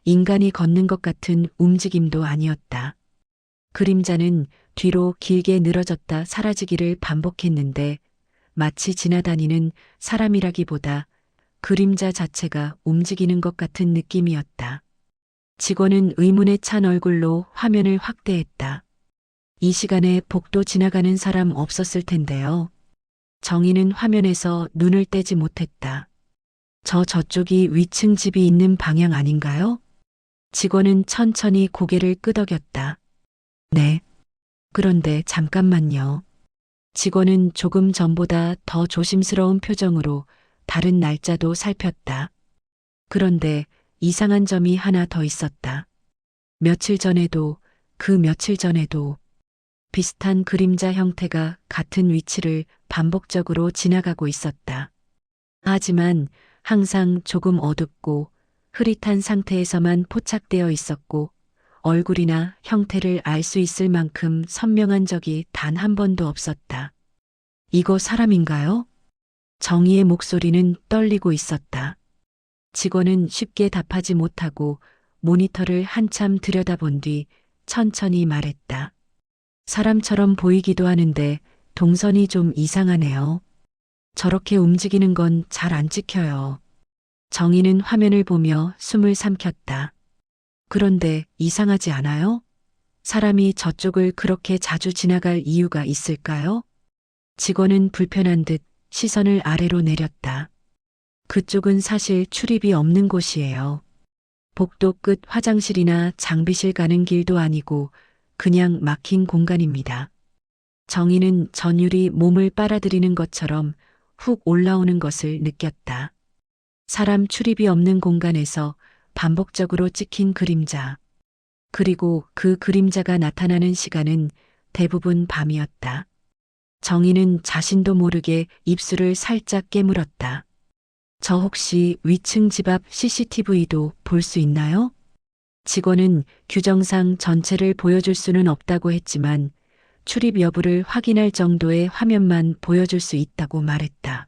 인간이 걷는 것 같은 움직임도 아니었다. 그림자는 뒤로 길게 늘어졌다 사라지기를 반복했는데 마치 지나다니는 사람이라기보다 그림자 자체가 움직이는 것 같은 느낌이었다. 직원은 의문에 찬 얼굴로 화면을 확대했다. 이 시간에 복도 지나가는 사람 없었을 텐데요. 정희는 화면에서 눈을 떼지 못했다. 저쪽이 위층 집이 있는 방향 아닌가요? 직원은 천천히 고개를 끄덕였다. 네. 그런데 잠깐만요. 직원은 조금 전보다 더 조심스러운 표정으로 다른 날짜도 살폈다. 그런데 이상한 점이 하나 더 있었다. 며칠 전에도 그 며칠 전에도 비슷한 그림자 형태가 같은 위치를 반복적으로 지나가고 있었다. 하지만 항상 조금 어둡고 흐릿한 상태에서만 포착되어 있었고 얼굴이나 형태를 알 수 있을 만큼 선명한 적이 단 한 번도 없었다. 이거 사람인가요? 정희의 목소리는 떨리고 있었다. 직원은 쉽게 답하지 못하고 모니터를 한참 들여다본 뒤 천천히 말했다. 사람처럼 보이기도 하는데 동선이 좀 이상하네요. 저렇게 움직이는 건 잘 안 찍혀요. 정희는 화면을 보며 숨을 삼켰다. 그런데 이상하지 않아요? 사람이 저쪽을 그렇게 자주 지나갈 이유가 있을까요? 직원은 불편한 듯 시선을 아래로 내렸다. 그쪽은 사실 출입이 없는 곳이에요. 복도 끝 화장실이나 장비실 가는 길도 아니고 그냥 막힌 공간입니다. 정희는 전율이 몸을 빨아들이는 것처럼 훅 올라오는 것을 느꼈다. 사람 출입이 없는 공간에서 반복적으로 찍힌 그림자. 그리고 그 그림자가 나타나는 시간은 대부분 밤이었다. 정희는 자신도 모르게 입술을 살짝 깨물었다. 저 혹시 위층 집 앞 CCTV도 볼 수 있나요? 직원은 규정상 전체를 보여줄 수는 없다고 했지만 출입 여부를 확인할 정도의 화면만 보여줄 수 있다고 말했다.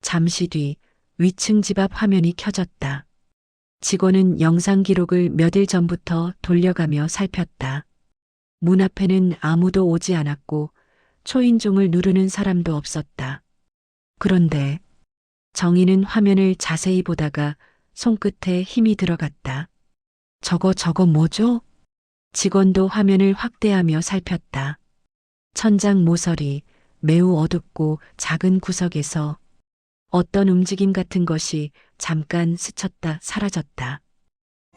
잠시 뒤 위층 집 앞 화면이 켜졌다. 직원은 영상 기록을 몇 일 전부터 돌려가며 살폈다. 문 앞에는 아무도 오지 않았고 초인종을 누르는 사람도 없었다. 그런데 정희는 화면을 자세히 보다가 손끝에 힘이 들어갔다. 저거 뭐죠? 직원도 화면을 확대하며 살폈다. 천장 모서리, 매우 어둡고 작은 구석에서 어떤 움직임 같은 것이 잠깐 스쳤다 사라졌다.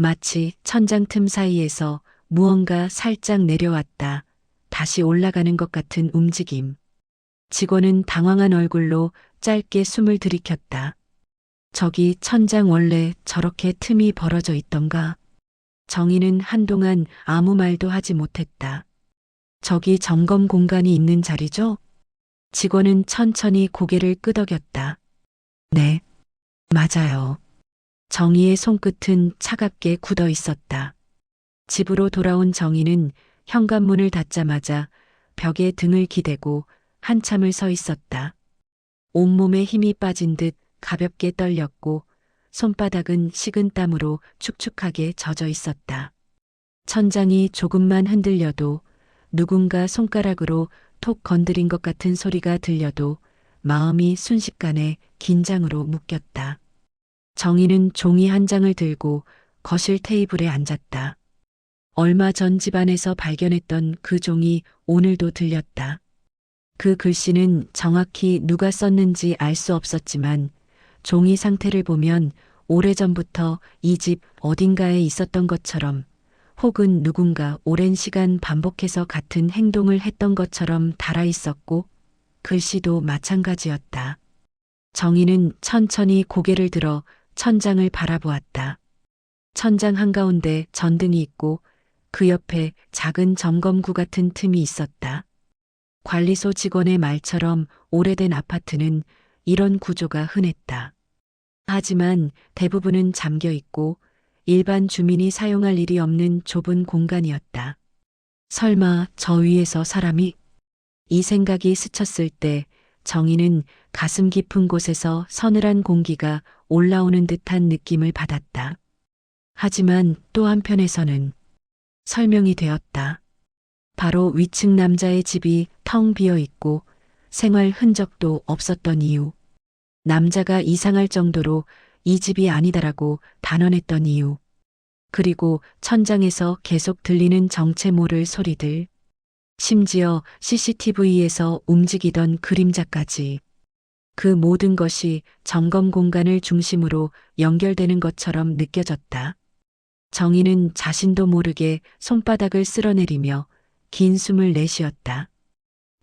마치 천장 틈 사이에서 무언가 살짝 내려왔다. 다시 올라가는 것 같은 움직임. 직원은 당황한 얼굴로 짧게 숨을 들이켰다. 저기 천장 원래 저렇게 틈이 벌어져 있던가? 정희는 한동안 아무 말도 하지 못했다. 저기 점검 공간이 있는 자리죠? 직원은 천천히 고개를 끄덕였다. 네, 맞아요. 정희의 손끝은 차갑게 굳어 있었다. 집으로 돌아온 정희는 현관문을 닫자마자 벽에 등을 기대고 한참을 서 있었다. 온몸에 힘이 빠진 듯 가볍게 떨렸고 손바닥은 식은 땀으로 축축하게 젖어 있었다. 천장이 조금만 흔들려도 누군가 손가락으로 톡 건드린 것 같은 소리가 들려도 마음이 순식간에 긴장으로 묶였다. 정희는 종이 한 장을 들고 거실 테이블에 앉았다. 얼마 전 집안에서 발견했던 그 종이 오늘도 들렸다. 그 글씨는 정확히 누가 썼는지 알 수 없었지만 종이 상태를 보면 오래전부터 이 집 어딘가에 있었던 것처럼 혹은 누군가 오랜 시간 반복해서 같은 행동을 했던 것처럼 달아 있었고 글씨도 마찬가지였다. 정희는 천천히 고개를 들어 천장을 바라보았다. 천장 한가운데 전등이 있고 그 옆에 작은 점검구 같은 틈이 있었다. 관리소 직원의 말처럼 오래된 아파트는 이런 구조가 흔했다. 하지만 대부분은 잠겨 있고 일반 주민이 사용할 일이 없는 좁은 공간이었다. 설마 저 위에서 사람이? 이 생각이 스쳤을 때 정희는 가슴 깊은 곳에서 서늘한 공기가 올라오는 듯한 느낌을 받았다. 하지만 또 한편에서는 설명이 되었다. 바로 위층 남자의 집이 텅 비어 있고 생활 흔적도 없었던 이유. 남자가 이상할 정도로 이 집이 아니다라고 단언했던 이유. 그리고 천장에서 계속 들리는 정체 모를 소리들. 심지어 CCTV에서 움직이던 그림자까지. 그 모든 것이 점검 공간을 중심으로 연결되는 것처럼 느껴졌다. 정희는 자신도 모르게 손바닥을 쓸어내리며 긴 숨을 내쉬었다.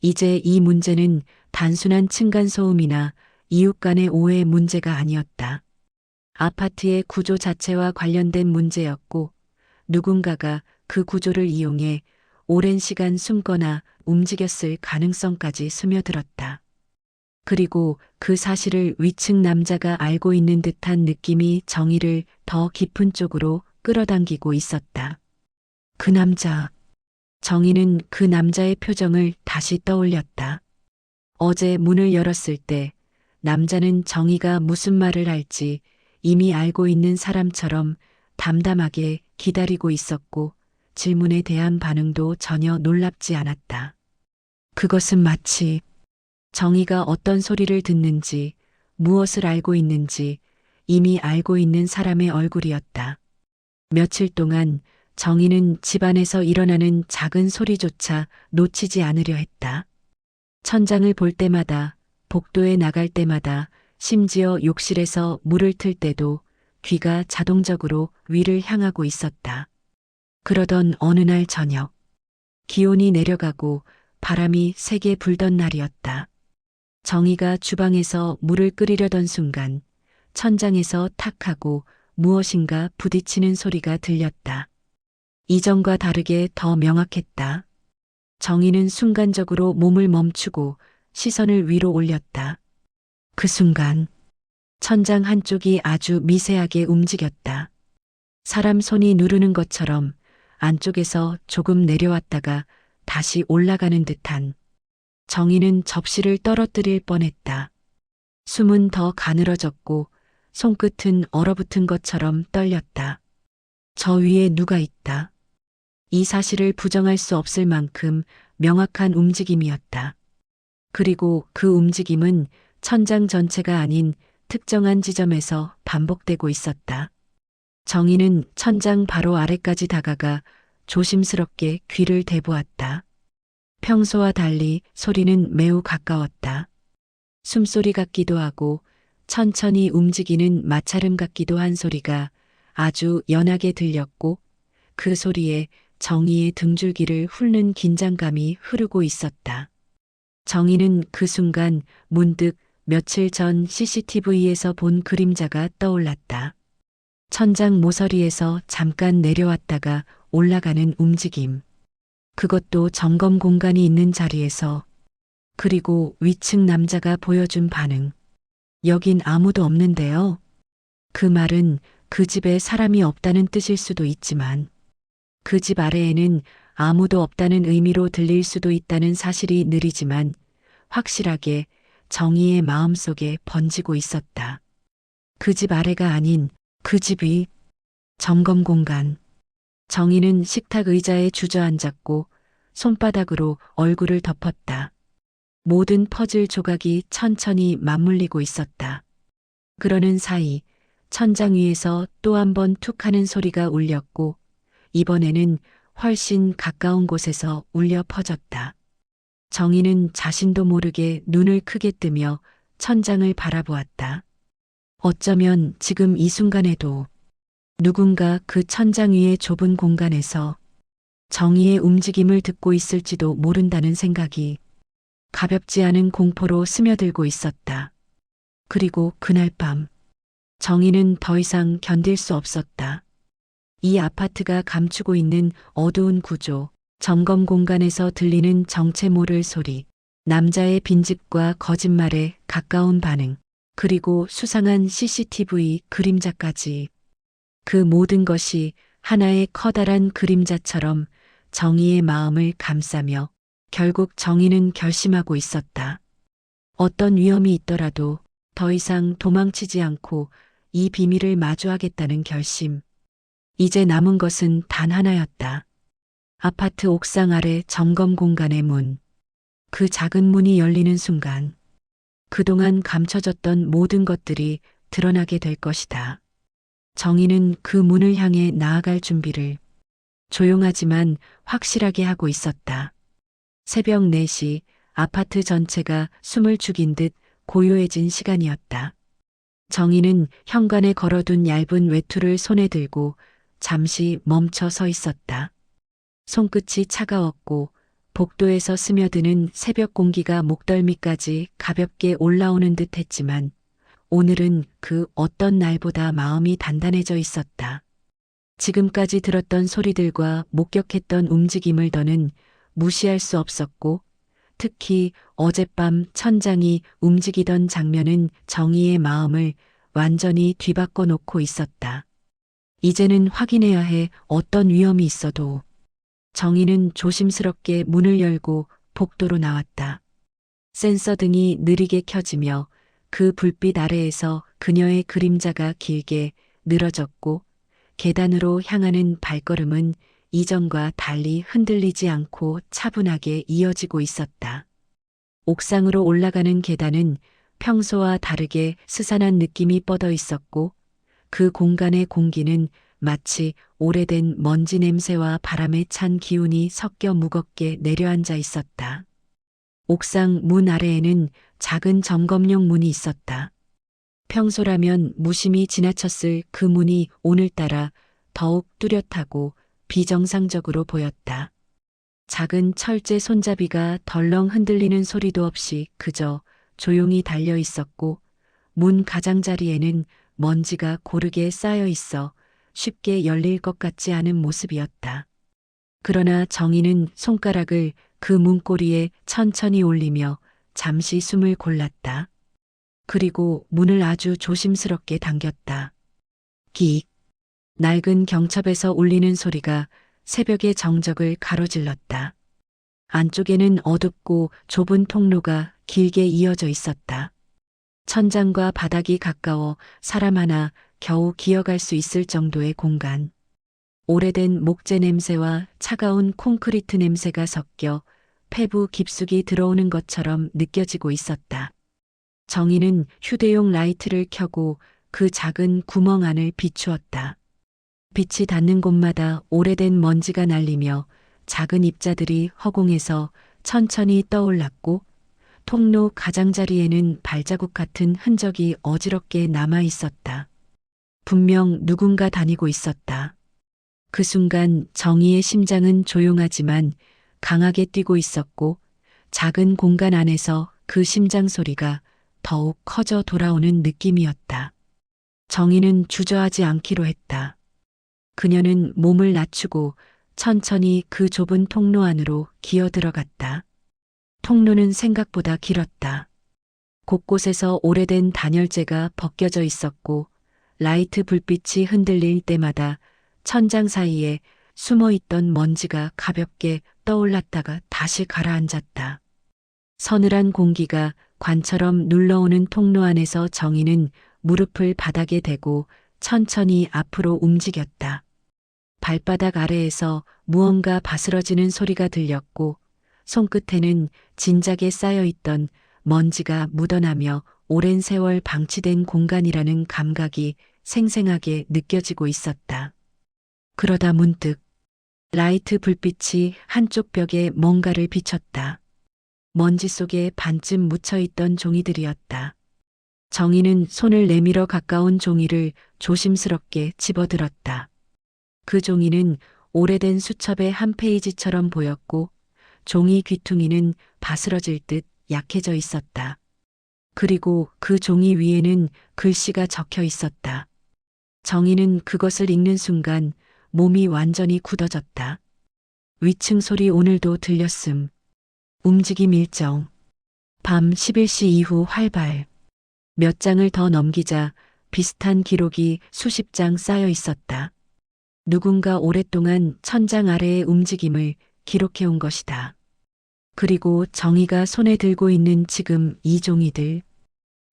이제 이 문제는 단순한 층간소음이나 이웃 간의 오해 문제가 아니었다. 아파트의 구조 자체와 관련된 문제였고 누군가가 그 구조를 이용해 오랜 시간 숨거나 움직였을 가능성까지 스며들었다. 그리고 그 사실을 위층 남자가 알고 있는 듯한 느낌이 정희를 더 깊은 쪽으로 끌어당기고 있었다. 그 남자. 정희는 그 남자의 표정을 다시 떠올렸다. 어제 문을 열었을 때 남자는 정희가 무슨 말을 할지 이미 알고 있는 사람처럼 담담하게 기다리고 있었고 질문에 대한 반응도 전혀 놀랍지 않았다. 그것은 마치 정희가 어떤 소리를 듣는지 무엇을 알고 있는지 이미 알고 있는 사람의 얼굴이었다. 며칠 동안 정희는 집안에서 일어나는 작은 소리조차 놓치지 않으려 했다. 천장을 볼 때마다, 복도에 나갈 때마다, 심지어 욕실에서 물을 틀 때도 귀가 자동적으로 위를 향하고 있었다. 그러던 어느 날 저녁, 기온이 내려가고 바람이 세게 불던 날이었다. 정희가 주방에서 물을 끓이려던 순간 천장에서 탁 하고 무엇인가 부딪히는 소리가 들렸다. 이전과 다르게 더 명확했다. 정희는 순간적으로 몸을 멈추고 시선을 위로 올렸다. 그 순간 천장 한쪽이 아주 미세하게 움직였다. 사람 손이 누르는 것처럼 안쪽에서 조금 내려왔다가 다시 올라가는 듯한. 정희는 접시를 떨어뜨릴 뻔했다. 숨은 더 가늘어졌고 손끝은 얼어붙은 것처럼 떨렸다. 저 위에 누가 있다. 이 사실을 부정할 수 없을 만큼 명확한 움직임이었다. 그리고 그 움직임은 천장 전체가 아닌 특정한 지점에서 반복되고 있었다. 정희는 천장 바로 아래까지 다가가 조심스럽게 귀를 대보았다. 평소와 달리 소리는 매우 가까웠다. 숨소리 같기도 하고 천천히 움직이는 마찰음 같기도 한 소리가 아주 연하게 들렸고 그 소리에 정희의 등줄기를 훑는 긴장감이 흐르고 있었다. 정희는 그 순간 문득 며칠 전 CCTV에서 본 그림자가 떠올랐다. 천장 모서리에서 잠깐 내려왔다가 올라가는 움직임. 그것도 점검 공간이 있는 자리에서. 그리고 위층 남자가 보여준 반응. 여긴 아무도 없는데요. 그 말은 그 집에 사람이 없다는 뜻일 수도 있지만 그 집 아래에는 아무도 없다는 의미로 들릴 수도 있다는 사실이 느리지만 확실하게 정희의 마음속에 번지고 있었다. 그 집 아래가 아닌 그 집 위. 점검 공간. 정희는 식탁 의자에 주저앉았고 손바닥으로 얼굴을 덮었다. 모든 퍼즐 조각이 천천히 맞물리고 있었다. 그러는 사이 천장 위에서 또 한 번 툭 하는 소리가 울렸고 이번에는 훨씬 가까운 곳에서 울려 퍼졌다. 정희는 자신도 모르게 눈을 크게 뜨며 천장을 바라보았다. 어쩌면 지금 이 순간에도 누군가 그 천장 위의 좁은 공간에서 정희의 움직임을 듣고 있을지도 모른다는 생각이 가볍지 않은 공포로 스며들고 있었다. 그리고 그날 밤 정희는 더 이상 견딜 수 없었다. 이 아파트가 감추고 있는 어두운 구조, 점검 공간에서 들리는 정체 모를 소리, 남자의 빈집과 거짓말에 가까운 반응, 그리고 수상한 CCTV 그림자까지. 그 모든 것이 하나의 커다란 그림자처럼 정희의 마음을 감싸며 결국 정희는 결심하고 있었다. 어떤 위험이 있더라도 더 이상 도망치지 않고 이 비밀을 마주하겠다는 결심. 이제 남은 것은 단 하나였다. 아파트 옥상 아래 점검 공간의 문. 그 작은 문이 열리는 순간 그동안 감춰졌던 모든 것들이 드러나게 될 것이다. 정희는 그 문을 향해 나아갈 준비를 조용하지만 확실하게 하고 있었다. 새벽 4시 아파트 전체가 숨을 죽인 듯 고요해진 시간이었다. 정희는 현관에 걸어둔 얇은 외투를 손에 들고 잠시 멈춰 서 있었다. 손끝이 차가웠고 복도에서 스며드는 새벽 공기가 목덜미까지 가볍게 올라오는 듯 했지만 오늘은 그 어떤 날보다 마음이 단단해져 있었다. 지금까지 들었던 소리들과 목격했던 움직임을 더는 무시할 수 없었고 특히 어젯밤 천장이 움직이던 장면은 정희의 마음을 완전히 뒤바꿔 놓고 있었다. 이제는 확인해야 해. 어떤 위험이 있어도. 정희는 조심스럽게 문을 열고 복도로 나왔다. 센서 등이 느리게 켜지며 그 불빛 아래에서 그녀의 그림자가 길게 늘어졌고 계단으로 향하는 발걸음은 이전과 달리 흔들리지 않고 차분하게 이어지고 있었다. 옥상으로 올라가는 계단은 평소와 다르게 스산한 느낌이 뻗어 있었고 그 공간의 공기는 마치 오래된 먼지 냄새와 바람에 찬 기운이 섞여 무겁게 내려앉아 있었다. 옥상 문 아래에는 작은 점검용 문이 있었다. 평소라면 무심히 지나쳤을 그 문이 오늘따라 더욱 뚜렷하고 비정상적으로 보였다. 작은 철제 손잡이가 덜렁 흔들리는 소리도 없이 그저 조용히 달려 있었고 문 가장자리에는 먼지가 고르게 쌓여 있어 쉽게 열릴 것 같지 않은 모습이었다. 그러나 정희는 손가락을 그 문고리에 천천히 올리며 잠시 숨을 골랐다. 그리고 문을 아주 조심스럽게 당겼다. 긱. 낡은 경첩에서 울리는 소리가 새벽의 정적을 가로질렀다. 안쪽에는 어둡고 좁은 통로가 길게 이어져 있었다. 천장과 바닥이 가까워 사람 하나 겨우 기어갈 수 있을 정도의 공간. 오래된 목재 냄새와 차가운 콘크리트 냄새가 섞여 폐부 깊숙이 들어오는 것처럼 느껴지고 있었다. 정희는 휴대용 라이트를 켜고 그 작은 구멍 안을 비추었다. 빛이 닿는 곳마다 오래된 먼지가 날리며 작은 입자들이 허공에서 천천히 떠올랐고 통로 가장자리에는 발자국 같은 흔적이 어지럽게 남아 있었다. 분명 누군가 다니고 있었다. 그 순간 정희의 심장은 조용하지만 강하게 뛰고 있었고 작은 공간 안에서 그 심장 소리가 더욱 커져 돌아오는 느낌이었다. 정희는 주저하지 않기로 했다. 그녀는 몸을 낮추고 천천히 그 좁은 통로 안으로 기어 들어갔다. 통로는 생각보다 길었다. 곳곳에서 오래된 단열재가 벗겨져 있었고 라이트 불빛이 흔들릴 때마다 천장 사이에 숨어 있던 먼지가 가볍게 떠올랐다가 다시 가라앉았다. 서늘한 공기가 관처럼 눌러오는 통로 안에서 정희는 무릎을 바닥에 대고 천천히 앞으로 움직였다. 발바닥 아래에서 무언가 바스러지는 소리가 들렸고 손끝에는 진작에 쌓여있던 먼지가 묻어나며 오랜 세월 방치된 공간이라는 감각이 생생하게 느껴지고 있었다. 그러다 문득 라이트 불빛이 한쪽 벽에 뭔가를 비췄다. 먼지 속에 반쯤 묻혀있던 종이들이었다. 정희는 손을 내밀어 가까운 종이를 조심스럽게 집어들었다. 그 종이는 오래된 수첩의 한 페이지처럼 보였고 종이 귀퉁이는 바스러질 듯 약해져 있었다. 그리고 그 종이 위에는 글씨가 적혀 있었다. 정희는 그것을 읽는 순간 몸이 완전히 굳어졌다. 위층 소리 오늘도 들렸음. 움직임 일정. 밤 11시 이후 활발. 몇 장을 더 넘기자 비슷한 기록이 수십 장 쌓여 있었다. 누군가 오랫동안 천장 아래의 움직임을 기록해온 것이다. 그리고 정희가 손에 들고 있는 지금 이 종이들.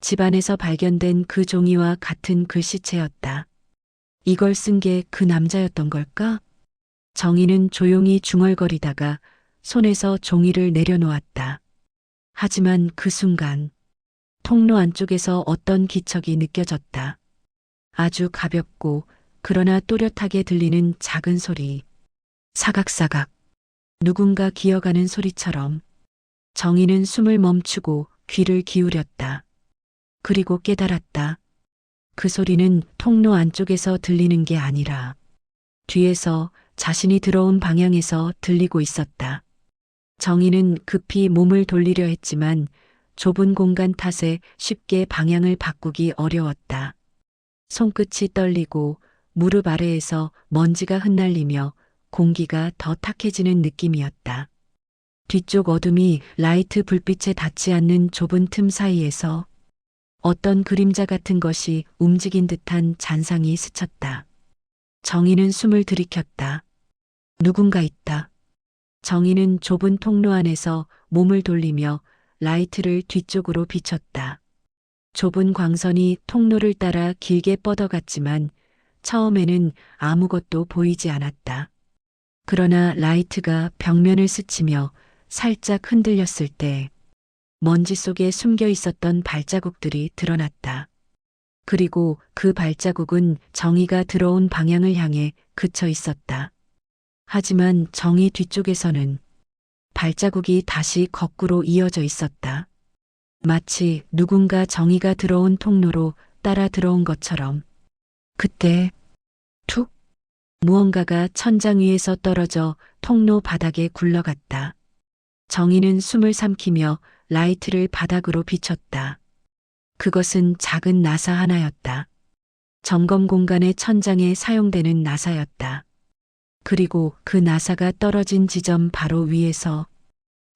집안에서 발견된 그 종이와 같은 글씨체였다. 이걸 쓴 게 그 남자였던 걸까? 정희는 조용히 중얼거리다가 손에서 종이를 내려놓았다. 하지만 그 순간 통로 안쪽에서 어떤 기척이 느껴졌다. 아주 가볍고 그러나 또렷하게 들리는 작은 소리. 사각사각. 누군가 기어가는 소리처럼. 정희는 숨을 멈추고 귀를 기울였다. 그리고 깨달았다. 그 소리는 통로 안쪽에서 들리는 게 아니라 뒤에서 자신이 들어온 방향에서 들리고 있었다. 정희는 급히 몸을 돌리려 했지만 좁은 공간 탓에 쉽게 방향을 바꾸기 어려웠다. 손끝이 떨리고 무릎 아래에서 먼지가 흩날리며 공기가 더 탁해지는 느낌이었다. 뒤쪽 어둠이 라이트 불빛에 닿지 않는 좁은 틈 사이에서 어떤 그림자 같은 것이 움직인 듯한 잔상이 스쳤다. 정희는 숨을 들이켰다. 누군가 있다. 정희는 좁은 통로 안에서 몸을 돌리며 라이트를 뒤쪽으로 비췄다. 좁은 광선이 통로를 따라 길게 뻗어갔지만 처음에는 아무것도 보이지 않았다. 그러나 라이트가 벽면을 스치며 살짝 흔들렸을 때 먼지 속에 숨겨 있었던 발자국들이 드러났다. 그리고 그 발자국은 정희가 들어온 방향을 향해 그쳐 있었다. 하지만 정희 뒤쪽에서는 발자국이 다시 거꾸로 이어져 있었다. 마치 누군가 정희가 들어온 통로로 따라 들어온 것처럼. 그때 툭 무언가가 천장 위에서 떨어져 통로 바닥에 굴러갔다. 정희는 숨을 삼키며 라이트를 바닥으로 비췄다. 그것은 작은 나사 하나였다. 점검 공간의 천장에 사용되는 나사였다. 그리고 그 나사가 떨어진 지점 바로 위에서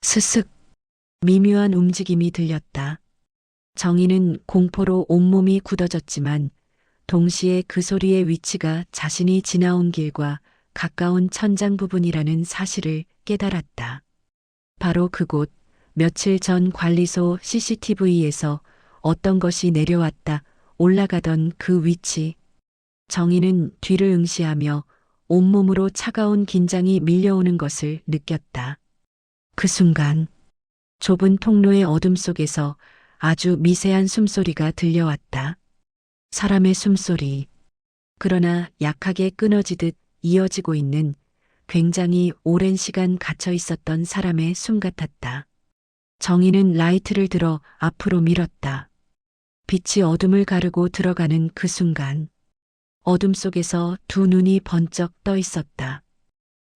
스슥 미묘한 움직임이 들렸다. 정희는 공포로 온몸이 굳어졌지만 동시에 그 소리의 위치가 자신이 지나온 길과 가까운 천장 부분이라는 사실을 깨달았다. 바로 그곳, 며칠 전 관리소 CCTV에서 어떤 것이 내려왔다 올라가던 그 위치. 정희는 뒤를 응시하며 온몸으로 차가운 긴장이 밀려오는 것을 느꼈다. 그 순간 좁은 통로의 어둠 속에서 아주 미세한 숨소리가 들려왔다. 사람의 숨소리. 그러나 약하게 끊어지듯 이어지고 있는 굉장히 오랜 시간 갇혀 있었던 사람의 숨 같았다. 정희는 라이트를 들어 앞으로 밀었다. 빛이 어둠을 가르고 들어가는 그 순간 어둠 속에서 두 눈이 번쩍 떠 있었다.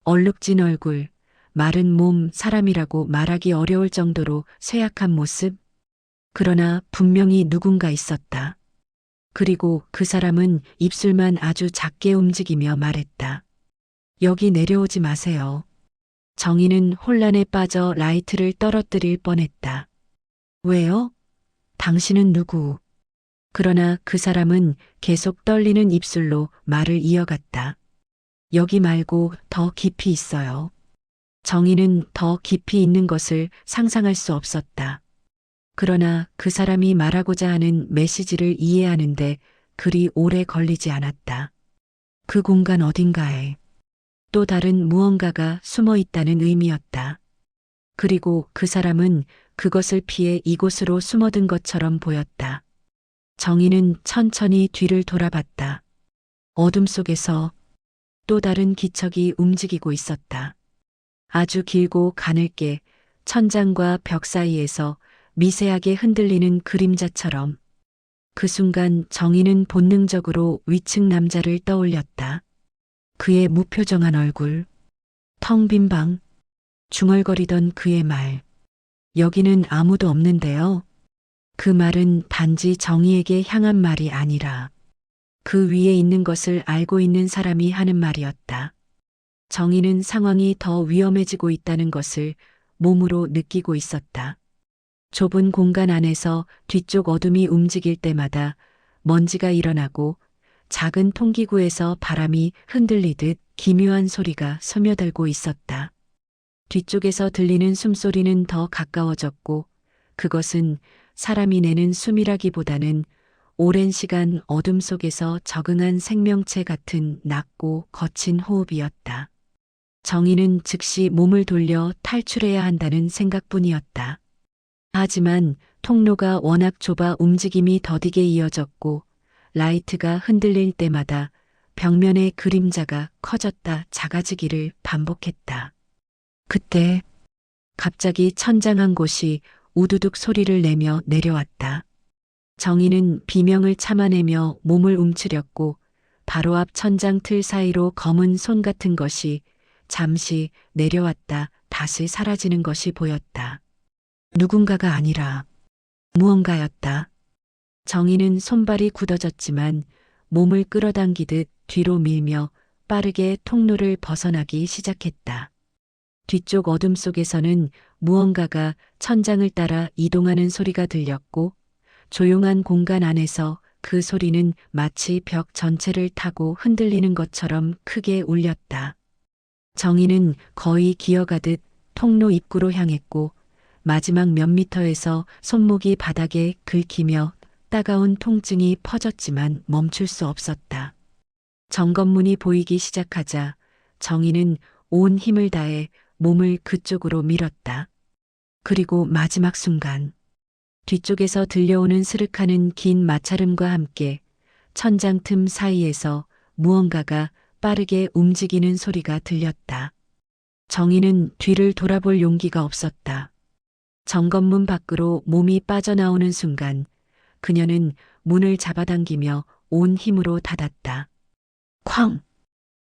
얼룩진 얼굴, 마른 몸, 사람이라고 말하기 어려울 정도로 쇠약한 모습. 그러나 분명히 누군가 있었다. 그리고 그 사람은 입술만 아주 작게 움직이며 말했다. 여기 내려오지 마세요. 정희는 혼란에 빠져 라이트를 떨어뜨릴 뻔했다. 왜요? 당신은 누구? 그러나 그 사람은 계속 떨리는 입술로 말을 이어갔다. 여기 말고 더 깊이 있어요. 정희는 더 깊이 있는 것을 상상할 수 없었다. 그러나 그 사람이 말하고자 하는 메시지를 이해하는데 그리 오래 걸리지 않았다. 그 공간 어딘가에 또 다른 무언가가 숨어 있다는 의미였다. 그리고 그 사람은 그것을 피해 이곳으로 숨어든 것처럼 보였다. 정희는 천천히 뒤를 돌아봤다. 어둠 속에서 또 다른 기척이 움직이고 있었다. 아주 길고 가늘게 천장과 벽 사이에서 미세하게 흔들리는 그림자처럼. 그 순간 정희는 본능적으로 위층 남자를 떠올렸다. 그의 무표정한 얼굴, 텅 빈 방, 중얼거리던 그의 말. 여기는 아무도 없는데요. 그 말은 단지 정희에게 향한 말이 아니라 그 위에 있는 것을 알고 있는 사람이 하는 말이었다. 정희는 상황이 더 위험해지고 있다는 것을 몸으로 느끼고 있었다. 좁은 공간 안에서 뒤쪽 어둠이 움직일 때마다 먼지가 일어나고 작은 통기구에서 바람이 흔들리듯 기묘한 소리가 스며들고 있었다. 뒤쪽에서 들리는 숨소리는 더 가까워졌고 그것은 사람이 내는 숨이라기보다는 오랜 시간 어둠 속에서 적응한 생명체 같은 낮고 거친 호흡이었다. 정희는 즉시 몸을 돌려 탈출해야 한다는 생각뿐이었다. 하지만 통로가 워낙 좁아 움직임이 더디게 이어졌고 라이트가 흔들릴 때마다 벽면의 그림자가 커졌다 작아지기를 반복했다. 그때 갑자기 천장 한 곳이 우두둑 소리를 내며 내려왔다. 정희는 비명을 참아내며 몸을 움츠렸고 바로 앞 천장 틀 사이로 검은 손 같은 것이 잠시 내려왔다 다시 사라지는 것이 보였다. 누군가가 아니라 무언가였다. 정희는 손발이 굳어졌지만 몸을 끌어당기듯 뒤로 밀며 빠르게 통로를 벗어나기 시작했다. 뒤쪽 어둠 속에서는 무언가가 천장을 따라 이동하는 소리가 들렸고 조용한 공간 안에서 그 소리는 마치 벽 전체를 타고 흔들리는 것처럼 크게 울렸다. 정희는 거의 기어가듯 통로 입구로 향했고 마지막 몇 미터에서 손목이 바닥에 긁히며 따가운 통증이 퍼졌지만 멈출 수 없었다. 점검문이 보이기 시작하자 정희는 온 힘을 다해 몸을 그쪽으로 밀었다. 그리고 마지막 순간 뒤쪽에서 들려오는 스륵하는 긴 마찰음과 함께 천장 틈 사이에서 무언가가 빠르게 움직이는 소리가 들렸다. 정희는 뒤를 돌아볼 용기가 없었다. 정건문 밖으로 몸이 빠져나오는 순간 그녀는 문을 잡아당기며 온 힘으로 닫았다. 쾅!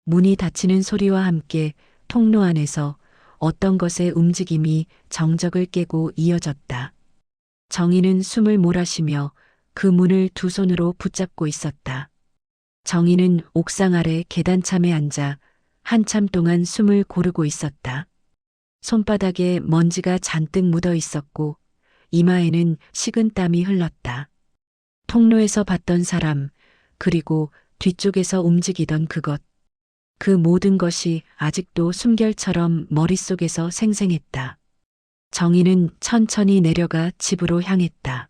문이 닫히는 소리와 함께 통로 안에서 어떤 것의 움직임이 정적을 깨고 이어졌다. 정희는 숨을 몰아쉬며 그 문을 두 손으로 붙잡고 있었다. 정희는 옥상 아래 계단참에 앉아 한참 동안 숨을 고르고 있었다. 손바닥에 먼지가 잔뜩 묻어 있었고 이마에는 식은 땀이 흘렀다. 통로에서 봤던 사람, 그리고 뒤쪽에서 움직이던 그것, 그 모든 것이 아직도 숨결처럼 머릿속에서 생생했다. 정희는 천천히 내려가 집으로 향했다.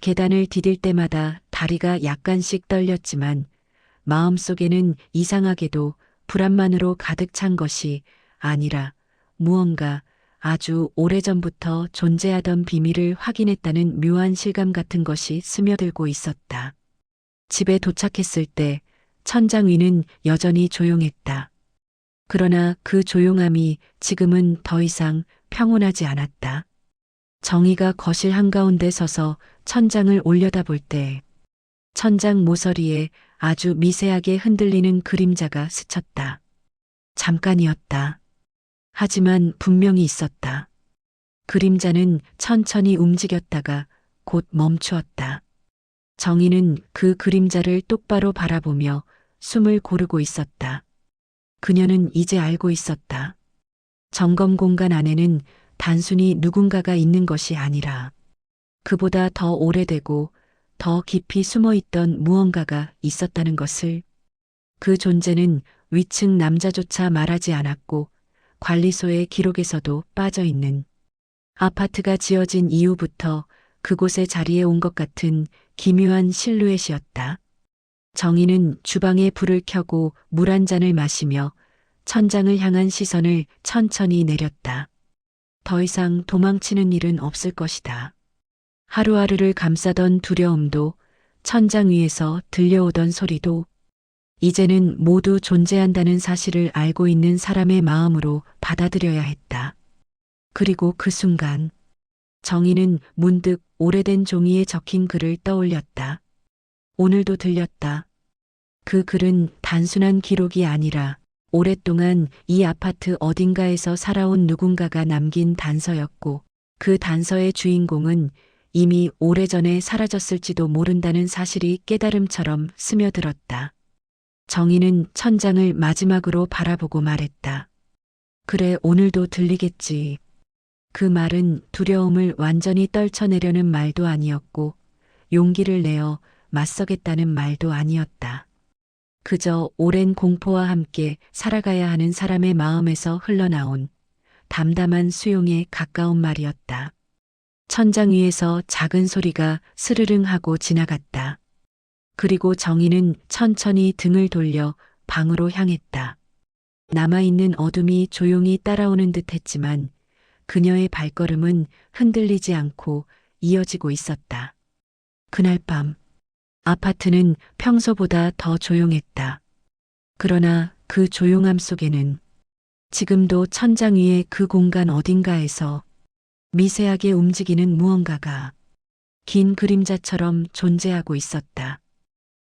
계단을 디딜 때마다 다리가 약간씩 떨렸지만 마음속에는 이상하게도 불안만으로 가득 찬 것이 아니라 무언가 아주 오래전부터 존재하던 비밀을 확인했다는 묘한 실감 같은 것이 스며들고 있었다. 집에 도착했을 때 천장 위는 여전히 조용했다. 그러나 그 조용함이 지금은 더 이상 평온하지 않았다. 정희가 거실 한가운데 서서 천장을 올려다볼 때 천장 모서리에 아주 미세하게 흔들리는 그림자가 스쳤다. 잠깐이었다. 하지만 분명히 있었다. 그림자는 천천히 움직였다가 곧 멈추었다. 정희는 그 그림자를 똑바로 바라보며 숨을 고르고 있었다. 그녀는 이제 알고 있었다. 점검 공간 안에는 단순히 누군가가 있는 것이 아니라 그보다 더 오래되고 더 깊이 숨어 있던 무언가가 있었다는 것을. 그 존재는 위층 남자조차 말하지 않았고 관리소의 기록에서도 빠져 있는, 아파트가 지어진 이후부터 그곳에 자리해 온 것 같은 기묘한 실루엣이었다. 정희는 주방에 불을 켜고 물 한 잔을 마시며 천장을 향한 시선을 천천히 내렸다. 더 이상 도망치는 일은 없을 것이다. 하루하루를 감싸던 두려움도, 천장 위에서 들려오던 소리도 이제는 모두 존재한다는 사실을 알고 있는 사람의 마음으로 받아들여야 했다. 그리고 그 순간 정희는 문득 오래된 종이에 적힌 글을 떠올렸다. 오늘도 들렸다. 그 글은 단순한 기록이 아니라 오랫동안 이 아파트 어딘가에서 살아온 누군가가 남긴 단서였고, 그 단서의 주인공은 이미 오래전에 사라졌을지도 모른다는 사실이 깨달음처럼 스며들었다. 정희는 천장을 마지막으로 바라보고 말했다. 그래, 오늘도 들리겠지. 그 말은 두려움을 완전히 떨쳐내려는 말도 아니었고 용기를 내어 맞서겠다는 말도 아니었다. 그저 오랜 공포와 함께 살아가야 하는 사람의 마음에서 흘러나온 담담한 수용에 가까운 말이었다. 천장 위에서 작은 소리가 스르릉 하고 지나갔다. 그리고 정희는 천천히 등을 돌려 방으로 향했다. 남아있는 어둠이 조용히 따라오는 듯 했지만 그녀의 발걸음은 흔들리지 않고 이어지고 있었다. 그날 밤, 아파트는 평소보다 더 조용했다. 그러나 그 조용함 속에는 지금도 천장 위의 그 공간 어딘가에서 미세하게 움직이는 무언가가 긴 그림자처럼 존재하고 있었다.